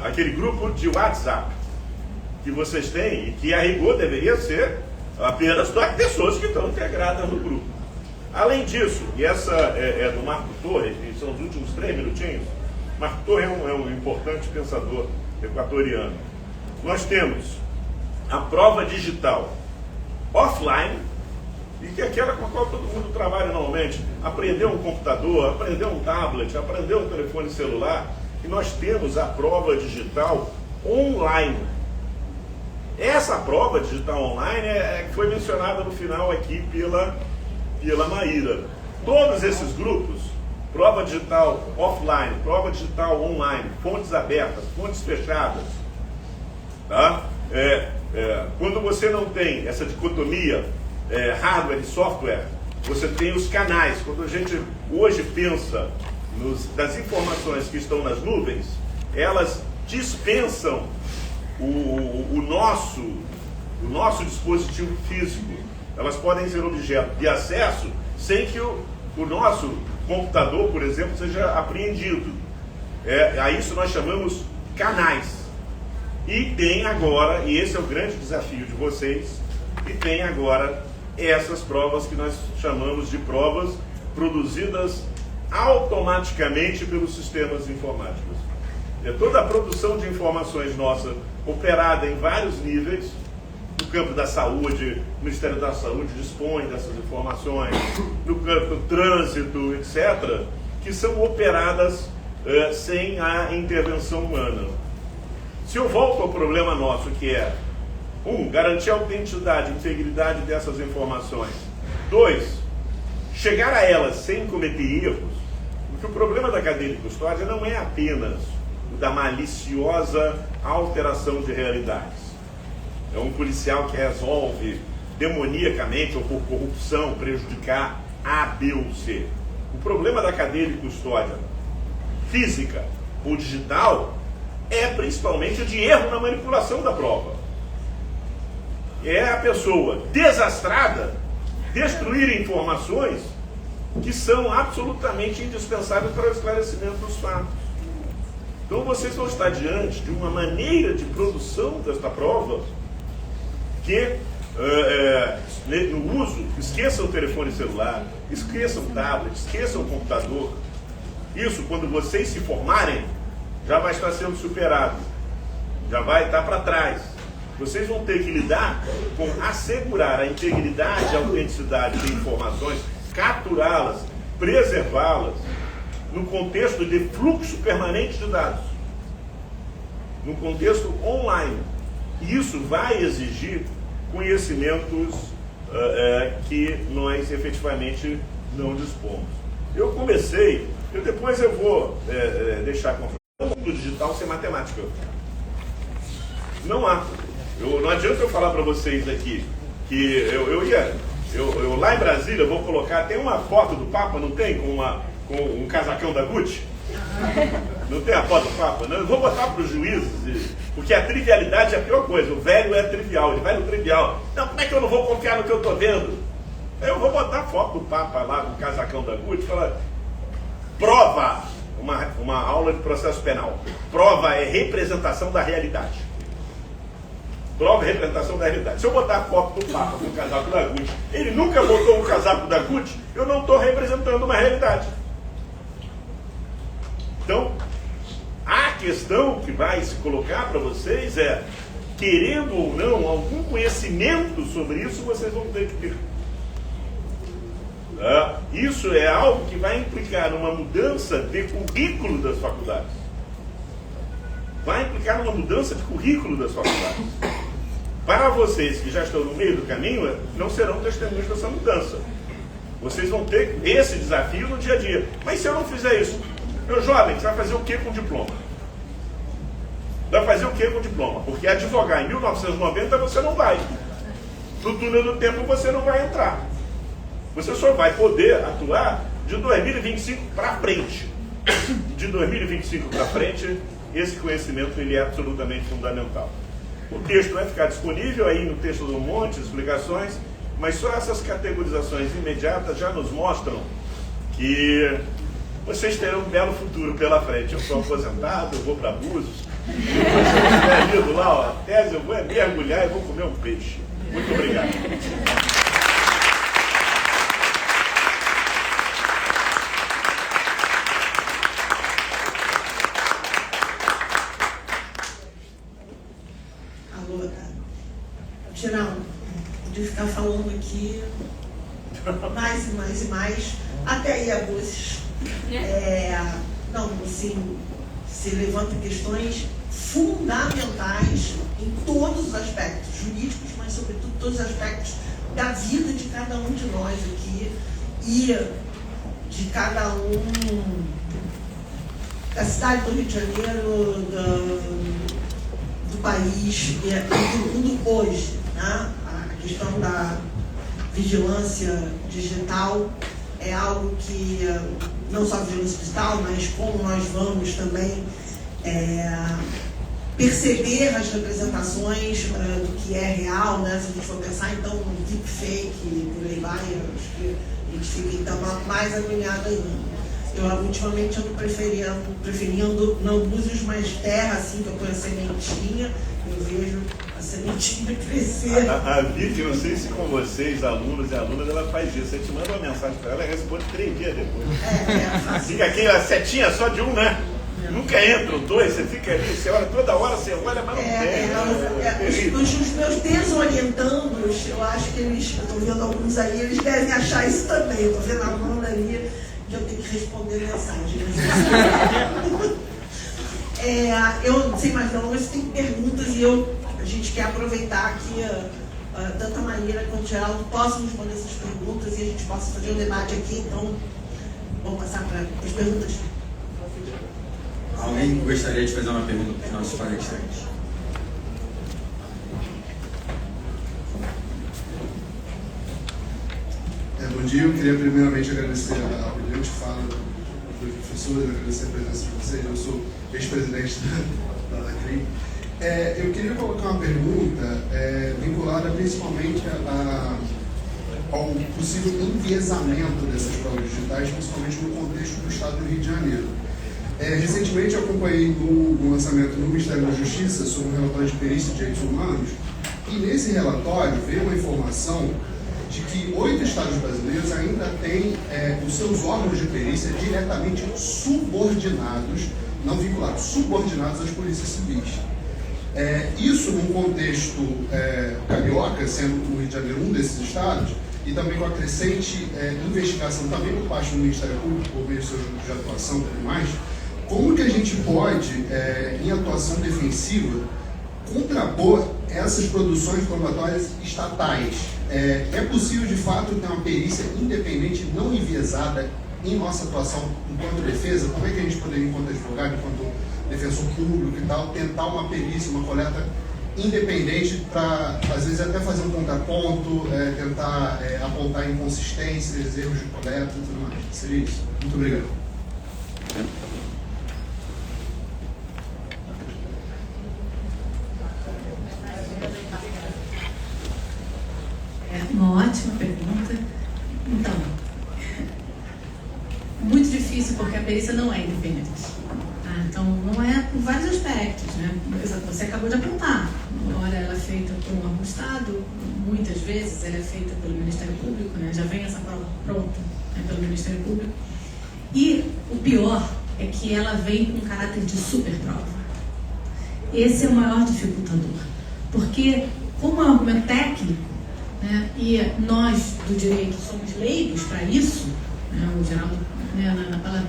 Aquele grupo de WhatsApp que vocês têm, e que a rigor deveria ser apenas das pessoas que estão integradas no grupo. Além disso, e essa é do Marco Torres, e são os últimos 3 minutinhos, Marco Torres é um importante pensador equatoriano. Nós temos a prova digital offline, e que é aquela com a qual todo mundo trabalha normalmente. Aprendeu um computador, aprendeu um tablet, aprendeu um telefone celular, e nós temos a prova digital online. Essa prova digital online foi mencionada no final aqui pela Maíra. Todos esses grupos, prova digital offline, prova digital online, fontes abertas, fontes fechadas, tá? Quando você não tem essa dicotomia hardware e software, você tem os canais. Quando a gente hoje pensa das informações que estão nas nuvens, elas dispensam o nosso dispositivo físico. Elas podem ser objeto de acesso sem que o nosso computador, por exemplo, seja apreendido. A isso nós chamamos canais. E tem agora, e esse é o grande desafio de vocês, e tem agora essas provas que nós chamamos de provas produzidas automaticamente pelos sistemas informáticos. Toda a produção de informações nossa, operada em vários níveis, no campo da saúde, o Ministério da Saúde dispõe dessas informações, no campo do trânsito, etc., que são operadas sem a intervenção humana. Se eu volto ao problema nosso, que é, 1, garantir a autenticidade e integridade dessas informações. 2, chegar a elas sem cometer erros, porque o problema da cadeia de custódia não é apenas o da maliciosa alteração de realidades. É um policial que resolve demoniacamente ou por corrupção prejudicar A, B ou C. O problema da cadeia de custódia física ou digital é principalmente o de erro na manipulação da prova. É a pessoa desastrada destruir informações que são absolutamente indispensáveis para o esclarecimento dos fatos. Então vocês vão estar diante de uma maneira de produção desta prova que no uso, esqueçam o telefone celular, esqueçam o tablet, esqueçam o computador. Isso, quando vocês se formarem, já vai estar sendo superado, já vai estar para trás. Vocês vão ter que lidar com assegurar a integridade e a autenticidade de informações, capturá-las, preservá-las, no contexto de fluxo permanente de dados, no contexto online. E isso vai exigir conhecimentos que nós efetivamente não dispomos. Eu comecei, depois eu vou deixar com o mundo digital sem matemática. Não há. Não adianta eu falar para vocês aqui que eu lá em Brasília, eu vou colocar, tem uma foto do Papa, não tem? Com um casacão da Gucci? Não tem a foto do Papa? Não, eu vou botar para os juízes, porque a trivialidade é a pior coisa. O velho é trivial, ele vai no trivial. Não, como é que eu não vou confiar no que eu estou vendo? Eu vou botar a foto do Papa lá com o casacão da Gucci e falar: prova, uma aula de processo penal. Prova é representação da realidade. Prova é representação da realidade. Se eu botar a foto do Papa com o casaco da Gucci, ele nunca botou um casaco da Gucci, eu não estou representando uma realidade. Então, a questão que vai se colocar para vocês é, querendo ou não, algum conhecimento sobre isso vocês vão ter que ter. Isso é algo que vai implicar numa mudança de currículo das faculdades. Vai implicar numa mudança de currículo das faculdades. Para vocês que já estão no meio do caminho, não serão testemunhas dessa mudança. Vocês vão ter esse desafio no dia a dia. Mas se eu não fizer isso, meu jovem, você vai fazer o que com o diploma? Vai fazer o que com o diploma? Porque advogar em 1990 você não vai. No túnel do tempo você não vai entrar. Você só vai poder atuar de 2025 para frente. De 2025 para frente, esse conhecimento ele é absolutamente fundamental. O texto vai ficar disponível aí no texto do monte de explicações, mas só essas categorizações imediatas já nos mostram que vocês terão um belo futuro pela frente. Eu sou aposentado, eu vou para Búzios, depois se eu estiver indo lá, ó, a tese, eu vou mergulhar e vou comer um peixe. Muito obrigado. Alô, Geraldo, de ficar falando aqui mais e mais e mais, até ir a Búzios. Não, assim, se levanta questões fundamentais em todos os aspectos, jurídicos, mas sobretudo todos os aspectos da vida de cada um de nós aqui e de cada um da cidade do Rio de Janeiro, do país e do mundo hoje, né? A questão da vigilância digital é algo que não só a vigilância digital, mas como nós vamos também perceber as representações do que é real, né? Se a gente for pensar então no deepfake, por aí vai, acho que a gente fica então mais agoniado ainda. Eu ultimamente ando preferindo não Búzios, mas terra, assim, que eu ponho a sementinha, eu vejo a sementinha crescer. A Vicky, não sei se com vocês, alunos e alunas, ela faz isso. Você te manda uma mensagem para ela e responde 3 dias depois. Fica aquela setinha só de um, né? Nunca entram 2, você fica ali, você olha toda hora, você olha, mas não tem. Os meus desorientandos, eu acho que eles, eu estou vendo alguns aí, eles devem achar isso também. Eu estou vendo a mão ali que eu tenho que responder mensagem. Eu, sem mais delongas, tem perguntas e a gente quer aproveitar que tanto a Maíra quanto o Geraldo possam responder essas perguntas e a gente possa fazer um debate aqui. Então, vamos passar para as perguntas. Alguém gostaria de fazer uma pergunta para os nossos palestrantes? Bom dia, eu queria primeiramente agradecer a brilhante fala dos professores, agradecer a presença de vocês. Eu sou ex-presidente da CRIM. Eu queria colocar uma pergunta vinculada principalmente ao possível enviesamento dessas provas digitais, principalmente no contexto do Estado do Rio de Janeiro. Recentemente eu acompanhei o lançamento no Ministério da Justiça sobre um relatório de perícia de direitos humanos e nesse relatório veio uma informação de que 8 estados brasileiros ainda têm os seus órgãos de perícia diretamente subordinados, não vinculados, subordinados às polícias civis. Isso num contexto carioca, sendo o Rio de Janeiro um desses estados, e também com a crescente investigação também por parte do Ministério Público, por meio dos seus grupos de atuação e tudo mais, como que a gente pode, em atuação defensiva, contrapor essas produções probatórias estatais? É possível, de fato, ter uma perícia independente, não enviesada, em nossa atuação enquanto defesa? Como é que a gente poderia, enquanto advogado, enquanto defensor público e tal, tentar uma perícia, uma coleta independente para, às vezes, até fazer um contraponto, tentar apontar inconsistências, erros de coleta e tudo mais? Seria isso. Muito obrigado. Uma ótima pergunta. Então, muito difícil porque a perícia não é independente. Então, não é por vários aspectos, né? Você acabou de apontar. Ora, ela é feita por algum Estado, muitas vezes ela é feita pelo Ministério Público, né? Já vem essa prova pronta, né, pelo Ministério Público. E o pior é que ela vem com caráter de superprova. Esse é o maior dificultador. Porque, como é um argumento técnico, né? E nós, do direito, somos leigos para isso, né? O Geraldo, né,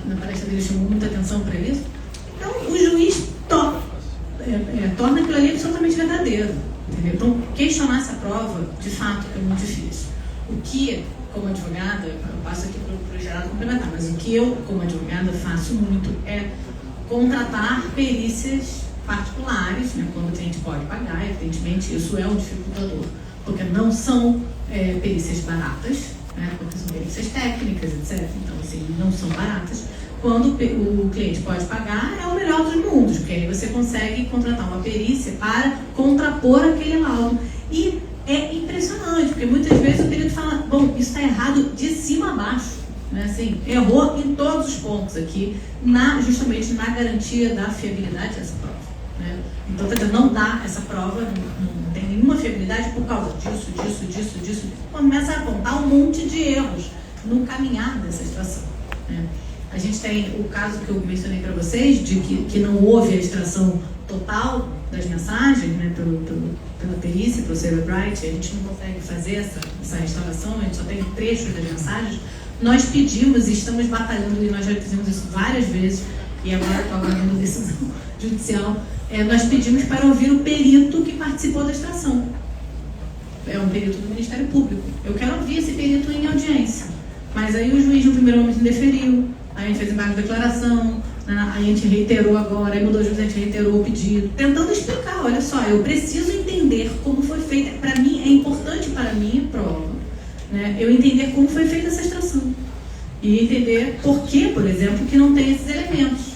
na palestra dele, chamou muita atenção para isso. Então, o juiz torna aquilo ali absolutamente verdadeiro. Entendeu? Então, questionar essa prova, de fato, é muito difícil. O que, como advogada, eu passo aqui para o Geraldo complementar, mas o que eu, como advogada, faço muito é contratar perícias particulares, né, quando o cliente pode pagar. Evidentemente, isso é um dificultador, porque não são perícias baratas, né, porque são perícias técnicas, etc. Então, assim, não são baratas. Quando o cliente pode pagar, é o melhor dos mundos, porque aí você consegue contratar uma perícia para contrapor aquele laudo. E é impressionante, porque muitas vezes o perito fala, bom, isso está errado de cima a baixo, né? Assim, errou em todos os pontos aqui, justamente na garantia da fiabilidade dessa prova, né? Então, não dá essa prova, não tem nenhuma fiabilidade por causa disso. Começa a apontar um monte de erros no caminhar dessa situação, né? A gente tem o caso que eu mencionei para vocês, de que não houve a extração total das mensagens, né, pela perícia, pelo Cerebrite, a gente não consegue fazer essa restauração, a gente só tem trechos das mensagens. Nós pedimos e estamos batalhando, e nós já fizemos isso várias vezes, e agora estou aguardando decisão judicial, nós pedimos para ouvir o perito que participou da extração. É um perito do Ministério Público. Eu quero ouvir esse perito em audiência. Mas aí o juiz no primeiro momento indeferiu, aí a gente fez embargo de declaração, né? Aí a gente reiterou agora, aí mudou o juiz, a gente reiterou o pedido, tentando explicar, olha só, eu preciso entender como foi feita, para mim, é importante para mim a prova, né? Eu entender como foi feita essa extração, e entender por que, por exemplo, que não tem esses elementos.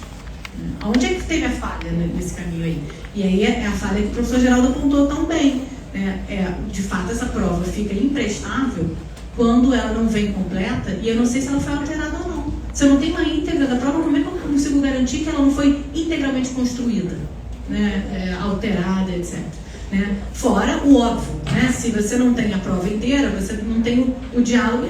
Onde é que teve a falha nesse caminho aí? E aí é a falha que o professor Geraldo apontou tão bem, né? De fato, essa prova fica imprestável quando ela não vem completa, e eu não sei se ela foi alterada ou não. Se eu não tenho uma íntegra da prova, como é que eu consigo garantir que ela não foi integralmente construída, né? Alterada, etc. Né? Fora o óbvio, né? Se você não tem a prova inteira, você não tem o diálogo.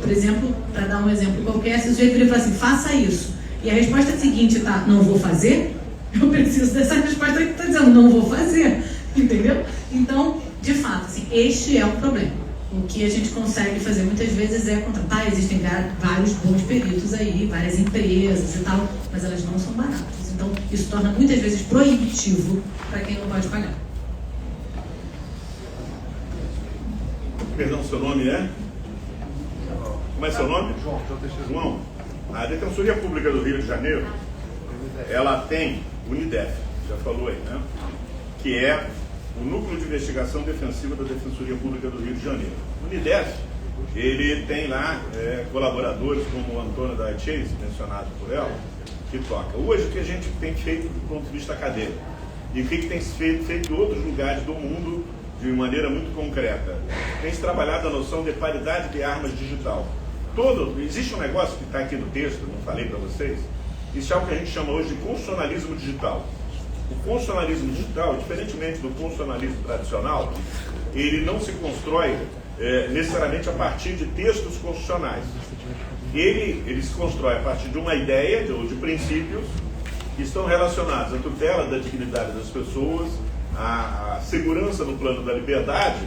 Por exemplo, para dar um exemplo qualquer, se o sujeito viria e falar assim, faça isso, e a resposta seguinte está, não vou fazer, eu preciso dessa resposta que está dizendo, não vou fazer, entendeu? Então, de fato, assim, este é o problema. O que a gente consegue fazer muitas vezes é contratar, existem vários bons peritos aí, várias empresas e tal, mas elas não são baratas. Então, isso torna muitas vezes proibitivo para quem não pode pagar. Perdão, seu nome é? Como é seu nome? João. A Defensoria Pública do Rio de Janeiro, ela tem o UNIDEF, já falou aí, né? Que é o Núcleo de Investigação Defensiva da Defensoria Pública do Rio de Janeiro. O UNIDEF, ele tem lá colaboradores como o Antônio da Chase, mencionado por ela, que toca. Hoje, o que a gente tem feito do ponto de vista acadêmico e o que tem feito em outros lugares do mundo de maneira muito concreta, tem se trabalhado a noção de paridade de armas digital. Existe um negócio que está aqui no texto, não falei para vocês, isso é o que a gente chama hoje de constitucionalismo digital. O constitucionalismo digital, diferentemente do constitucionalismo tradicional, ele não se constrói necessariamente a partir de textos constitucionais. Ele se constrói a partir de uma ideia ou de princípios que estão relacionados à tutela da dignidade das pessoas, à segurança no plano da liberdade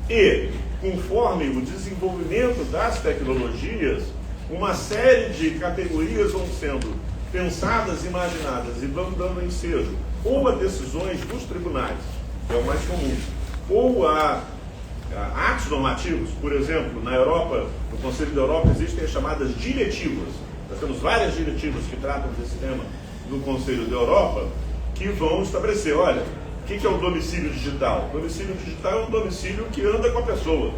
e, conforme o desenvolvimento das tecnologias, uma série de categorias vão sendo pensadas, imaginadas e vão dando ensejo ou a decisões dos tribunais, que é o mais comum, ou a atos normativos. Por exemplo, na Europa, no Conselho da Europa, existem as chamadas diretivas. Nós temos várias diretivas que tratam desse tema no Conselho da Europa, que vão estabelecer, olha, o que é o domicílio digital? O domicílio digital é um domicílio que anda com a pessoa.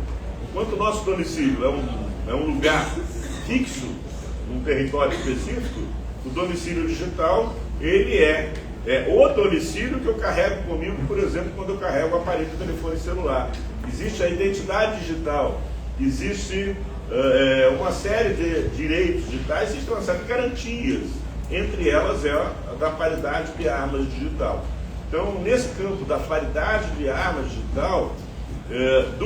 Enquanto o nosso domicílio é um lugar fixo, num território específico, o domicílio digital, ele é o domicílio que eu carrego comigo, por exemplo, quando eu carrego o aparelho de telefone celular. Existe a identidade digital, existe uma série de direitos digitais, existe uma série de garantias, entre elas é a da paridade de armas digital. Então, nesse campo da paridade de armas digital,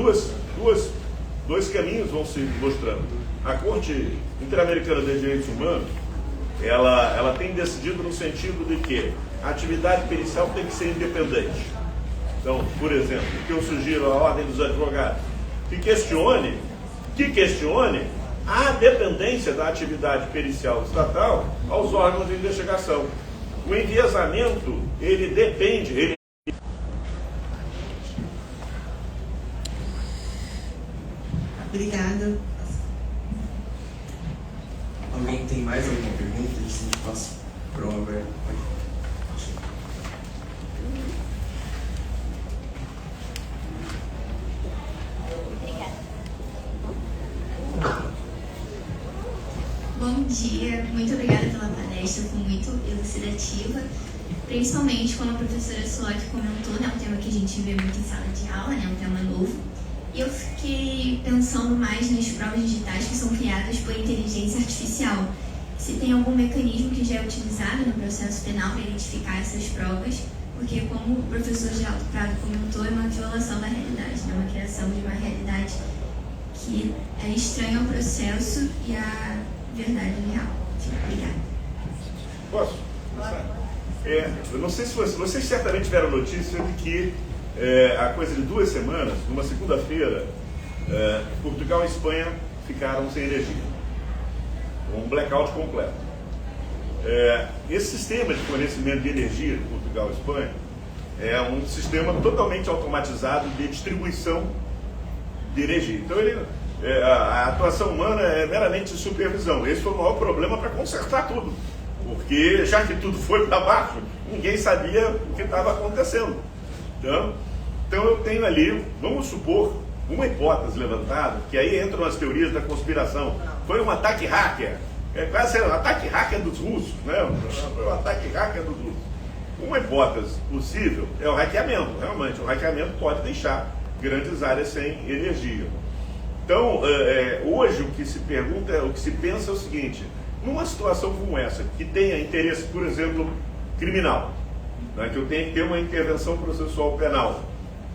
dois caminhos vão se mostrando. A Corte Interamericana de Direitos Humanos, ela tem decidido no sentido de que a atividade pericial tem que ser independente. Então, por exemplo, o que eu sugiro à Ordem dos Advogados que questione a dependência da atividade pericial estatal aos órgãos de investigação. O enviesamento, ele depende... Obrigada. Alguém tem mais alguma pergunta? A gente passa para o Alberto. Bom dia, muito obrigada pela palestra, foi muito elucidativa, principalmente quando a professora Suoc comentou, né, um tema que a gente vê muito em sala de aula, né, um tema novo, e eu fiquei pensando mais nas provas digitais que são criadas por inteligência artificial. Se tem algum mecanismo que já é utilizado no processo penal para identificar essas provas, porque como o professor Geraldo Prado comentou, é uma violação da realidade, né, uma criação de uma realidade que é estranha ao processo e à verdade real. Obrigada. Posso? Eu não sei se vocês certamente tiveram notícia de que há coisa de 2 semanas, numa segunda-feira, Portugal e Espanha ficaram sem energia. Um blackout completo. Esse sistema de fornecimento de energia de Portugal e Espanha é um sistema totalmente automatizado de distribuição de energia. Então a atuação humana é meramente supervisão. Esse foi o maior problema para consertar tudo. Porque já que tudo foi para baixo, ninguém sabia o que estava acontecendo. Então eu tenho ali, vamos supor, uma hipótese levantada, que aí entram as teorias da conspiração. Foi um ataque hacker. Quase um ataque hacker dos russos, né? Foi um ataque hacker dos russos. Uma hipótese possível é o hackeamento. Realmente, o hackeamento pode deixar grandes áreas sem energia. Então, hoje o que se pergunta, o que se pensa é o seguinte: numa situação como essa, que tenha interesse, por exemplo, criminal, né, que eu tenha que ter uma intervenção processual penal,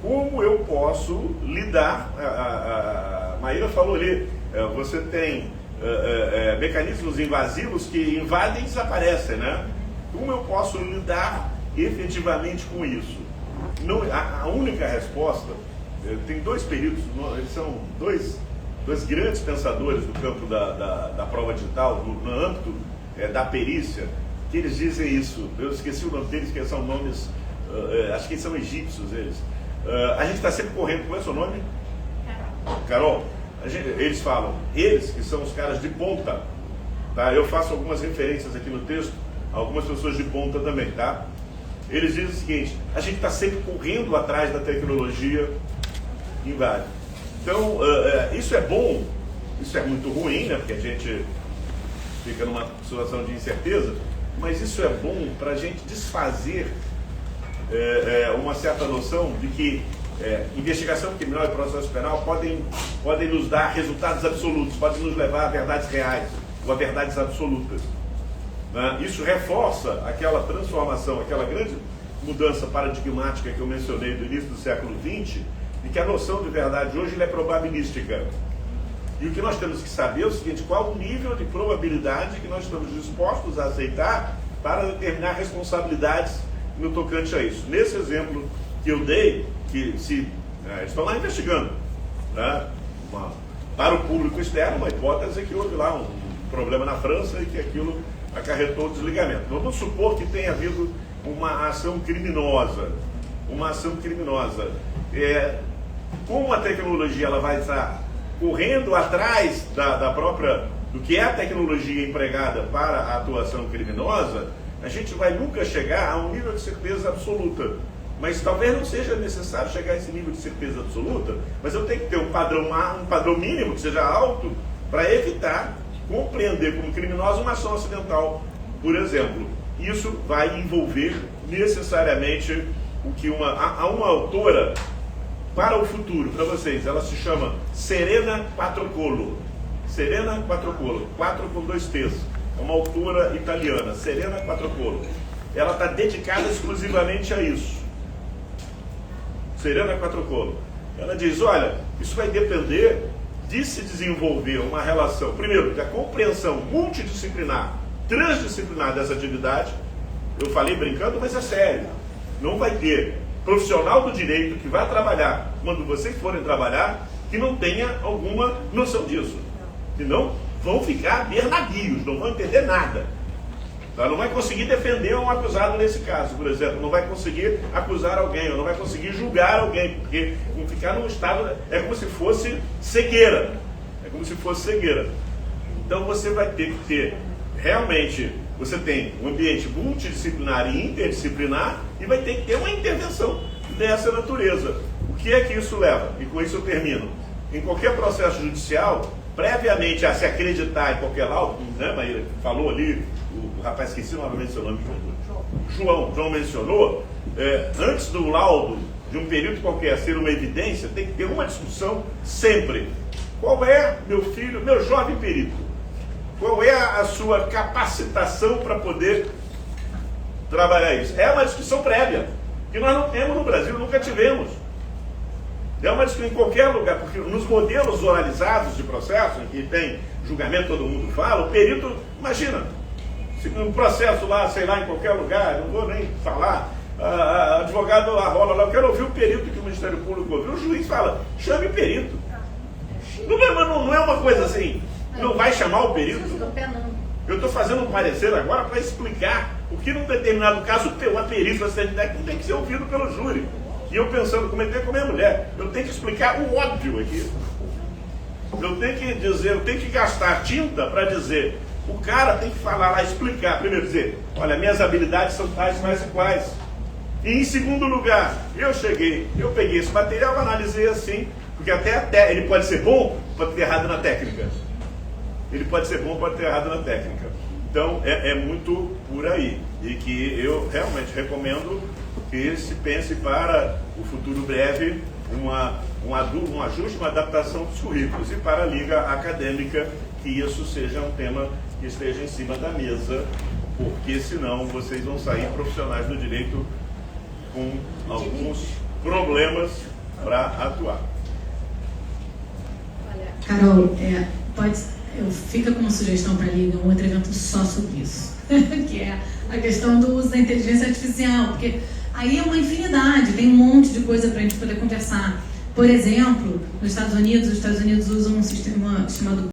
como eu posso lidar? A Maíra falou ali, você tem mecanismos invasivos que invadem e desaparecem, né? Como eu posso lidar efetivamente com isso? Não, a única resposta, tem 2 períodos, eles são dois grandes pensadores do campo da prova digital, no âmbito da perícia, que eles dizem isso. Eu esqueci o nome deles, que são nomes, acho que são egípcios eles. A gente está sempre correndo, qual é o seu nome? Carol. Eles falam, eles que são os caras de ponta, tá? Eu faço algumas referências aqui no texto, algumas pessoas de ponta também, tá? Eles dizem o seguinte: a gente está sempre correndo atrás da tecnologia que invade. Então, isso é bom, isso é muito ruim, né? Porque a gente fica numa situação de incerteza, mas isso é bom para a gente desfazer uma certa noção de que investigação criminal e processo penal podem nos dar resultados absolutos, podem nos levar a verdades reais ou a verdades absolutas. Né? Isso reforça aquela transformação, aquela grande mudança paradigmática que eu mencionei do início do século XX, de que a noção de verdade hoje é probabilística. E o que nós temos que saber é o seguinte: qual o nível de probabilidade que nós estamos dispostos a aceitar para determinar responsabilidades no tocante a isso. Nesse exemplo que eu dei, que eles estão lá investigando, né? Para o público externo, uma hipótese é que houve lá um problema na França e que aquilo acarretou o desligamento. Vamos supor que tenha havido uma ação criminosa. Como a tecnologia ela vai estar correndo atrás do que é a tecnologia empregada para a atuação criminosa, a gente vai nunca chegar a um nível de certeza absoluta. Mas talvez não seja necessário chegar a esse nível de certeza absoluta, mas eu tenho que ter um padrão mínimo que seja alto para evitar compreender como criminosa uma ação acidental, por exemplo. Isso vai envolver necessariamente o que há uma autora para o futuro, para vocês, ela se chama Serena Quattrocolo. Serena Quattrocolo, 4 com 2 T's. É uma autora italiana, Serena Quattrocolo. Ela está dedicada exclusivamente a isso. Serena Quattrocolo. Ela diz, olha, isso vai depender de se desenvolver uma relação, primeiro, da compreensão multidisciplinar, transdisciplinar dessa atividade. Eu falei brincando, mas é sério. Não vai ter profissional do direito que vai trabalhar, quando vocês forem trabalhar, que não tenha alguma noção disso. Senão vão ficar navios, não vão entender nada. Ela não vai conseguir defender um acusado nesse caso, por exemplo. Não vai conseguir acusar alguém, ou não vai conseguir julgar alguém, porque vão ficar num estado... É como se fosse cegueira. É como se fosse cegueira. Então você vai ter que ter, realmente, você tem um ambiente multidisciplinar e interdisciplinar, e vai ter que ter uma intervenção dessa natureza. O que é que isso leva? E com isso eu termino. Em qualquer processo judicial, previamente a se acreditar em qualquer laudo, né, Maíra falou ali, o rapaz esqueci novamente seu nome, João mencionou, antes do laudo de um período qualquer ser uma evidência, tem que ter uma discussão sempre. Qual é, meu filho, meu jovem perito? Qual é a sua capacitação para poder trabalhar isso? É uma discussão prévia, que nós não temos no Brasil, nunca tivemos. É uma discussão em qualquer lugar, porque nos modelos oralizados de processo, em que tem julgamento, todo mundo fala, o perito, imagina, se um processo lá, sei lá, em qualquer lugar, não vou nem falar, advogado lá rola lá, eu quero ouvir o perito que o Ministério Público ouviu, o juiz fala, chame o perito. Não é uma coisa assim, não vai chamar o perito. Eu estou fazendo um parecer agora para explicar o que num determinado caso a perícia não tem que ser ouvido pelo júri. E eu pensando, como é a mulher, eu tenho que explicar o óbvio aqui. Eu tenho que dizer, eu tenho que gastar tinta para dizer, o cara tem que falar lá, explicar, primeiro dizer, olha, minhas habilidades são tais e quais. E em segundo lugar, eu peguei esse material, analisei assim, porque até ele pode ser bom, pode ter errado na técnica. Ele pode ser bom, pode ter errado na técnica. Então, é muito por aí. E que eu realmente recomendo que se pense para o futuro breve um ajuste, uma adaptação dos currículos. E para a liga acadêmica, que isso seja um tema que esteja em cima da mesa, porque senão vocês vão sair profissionais do direito com alguns problemas para atuar. Carol, fica como sugestão para a Liga um outro evento só sobre isso, que é a questão do uso da inteligência artificial, porque aí é uma infinidade, tem um monte de coisa para a gente poder conversar. Por exemplo, nos Estados Unidos, os Estados Unidos usam um sistema chamado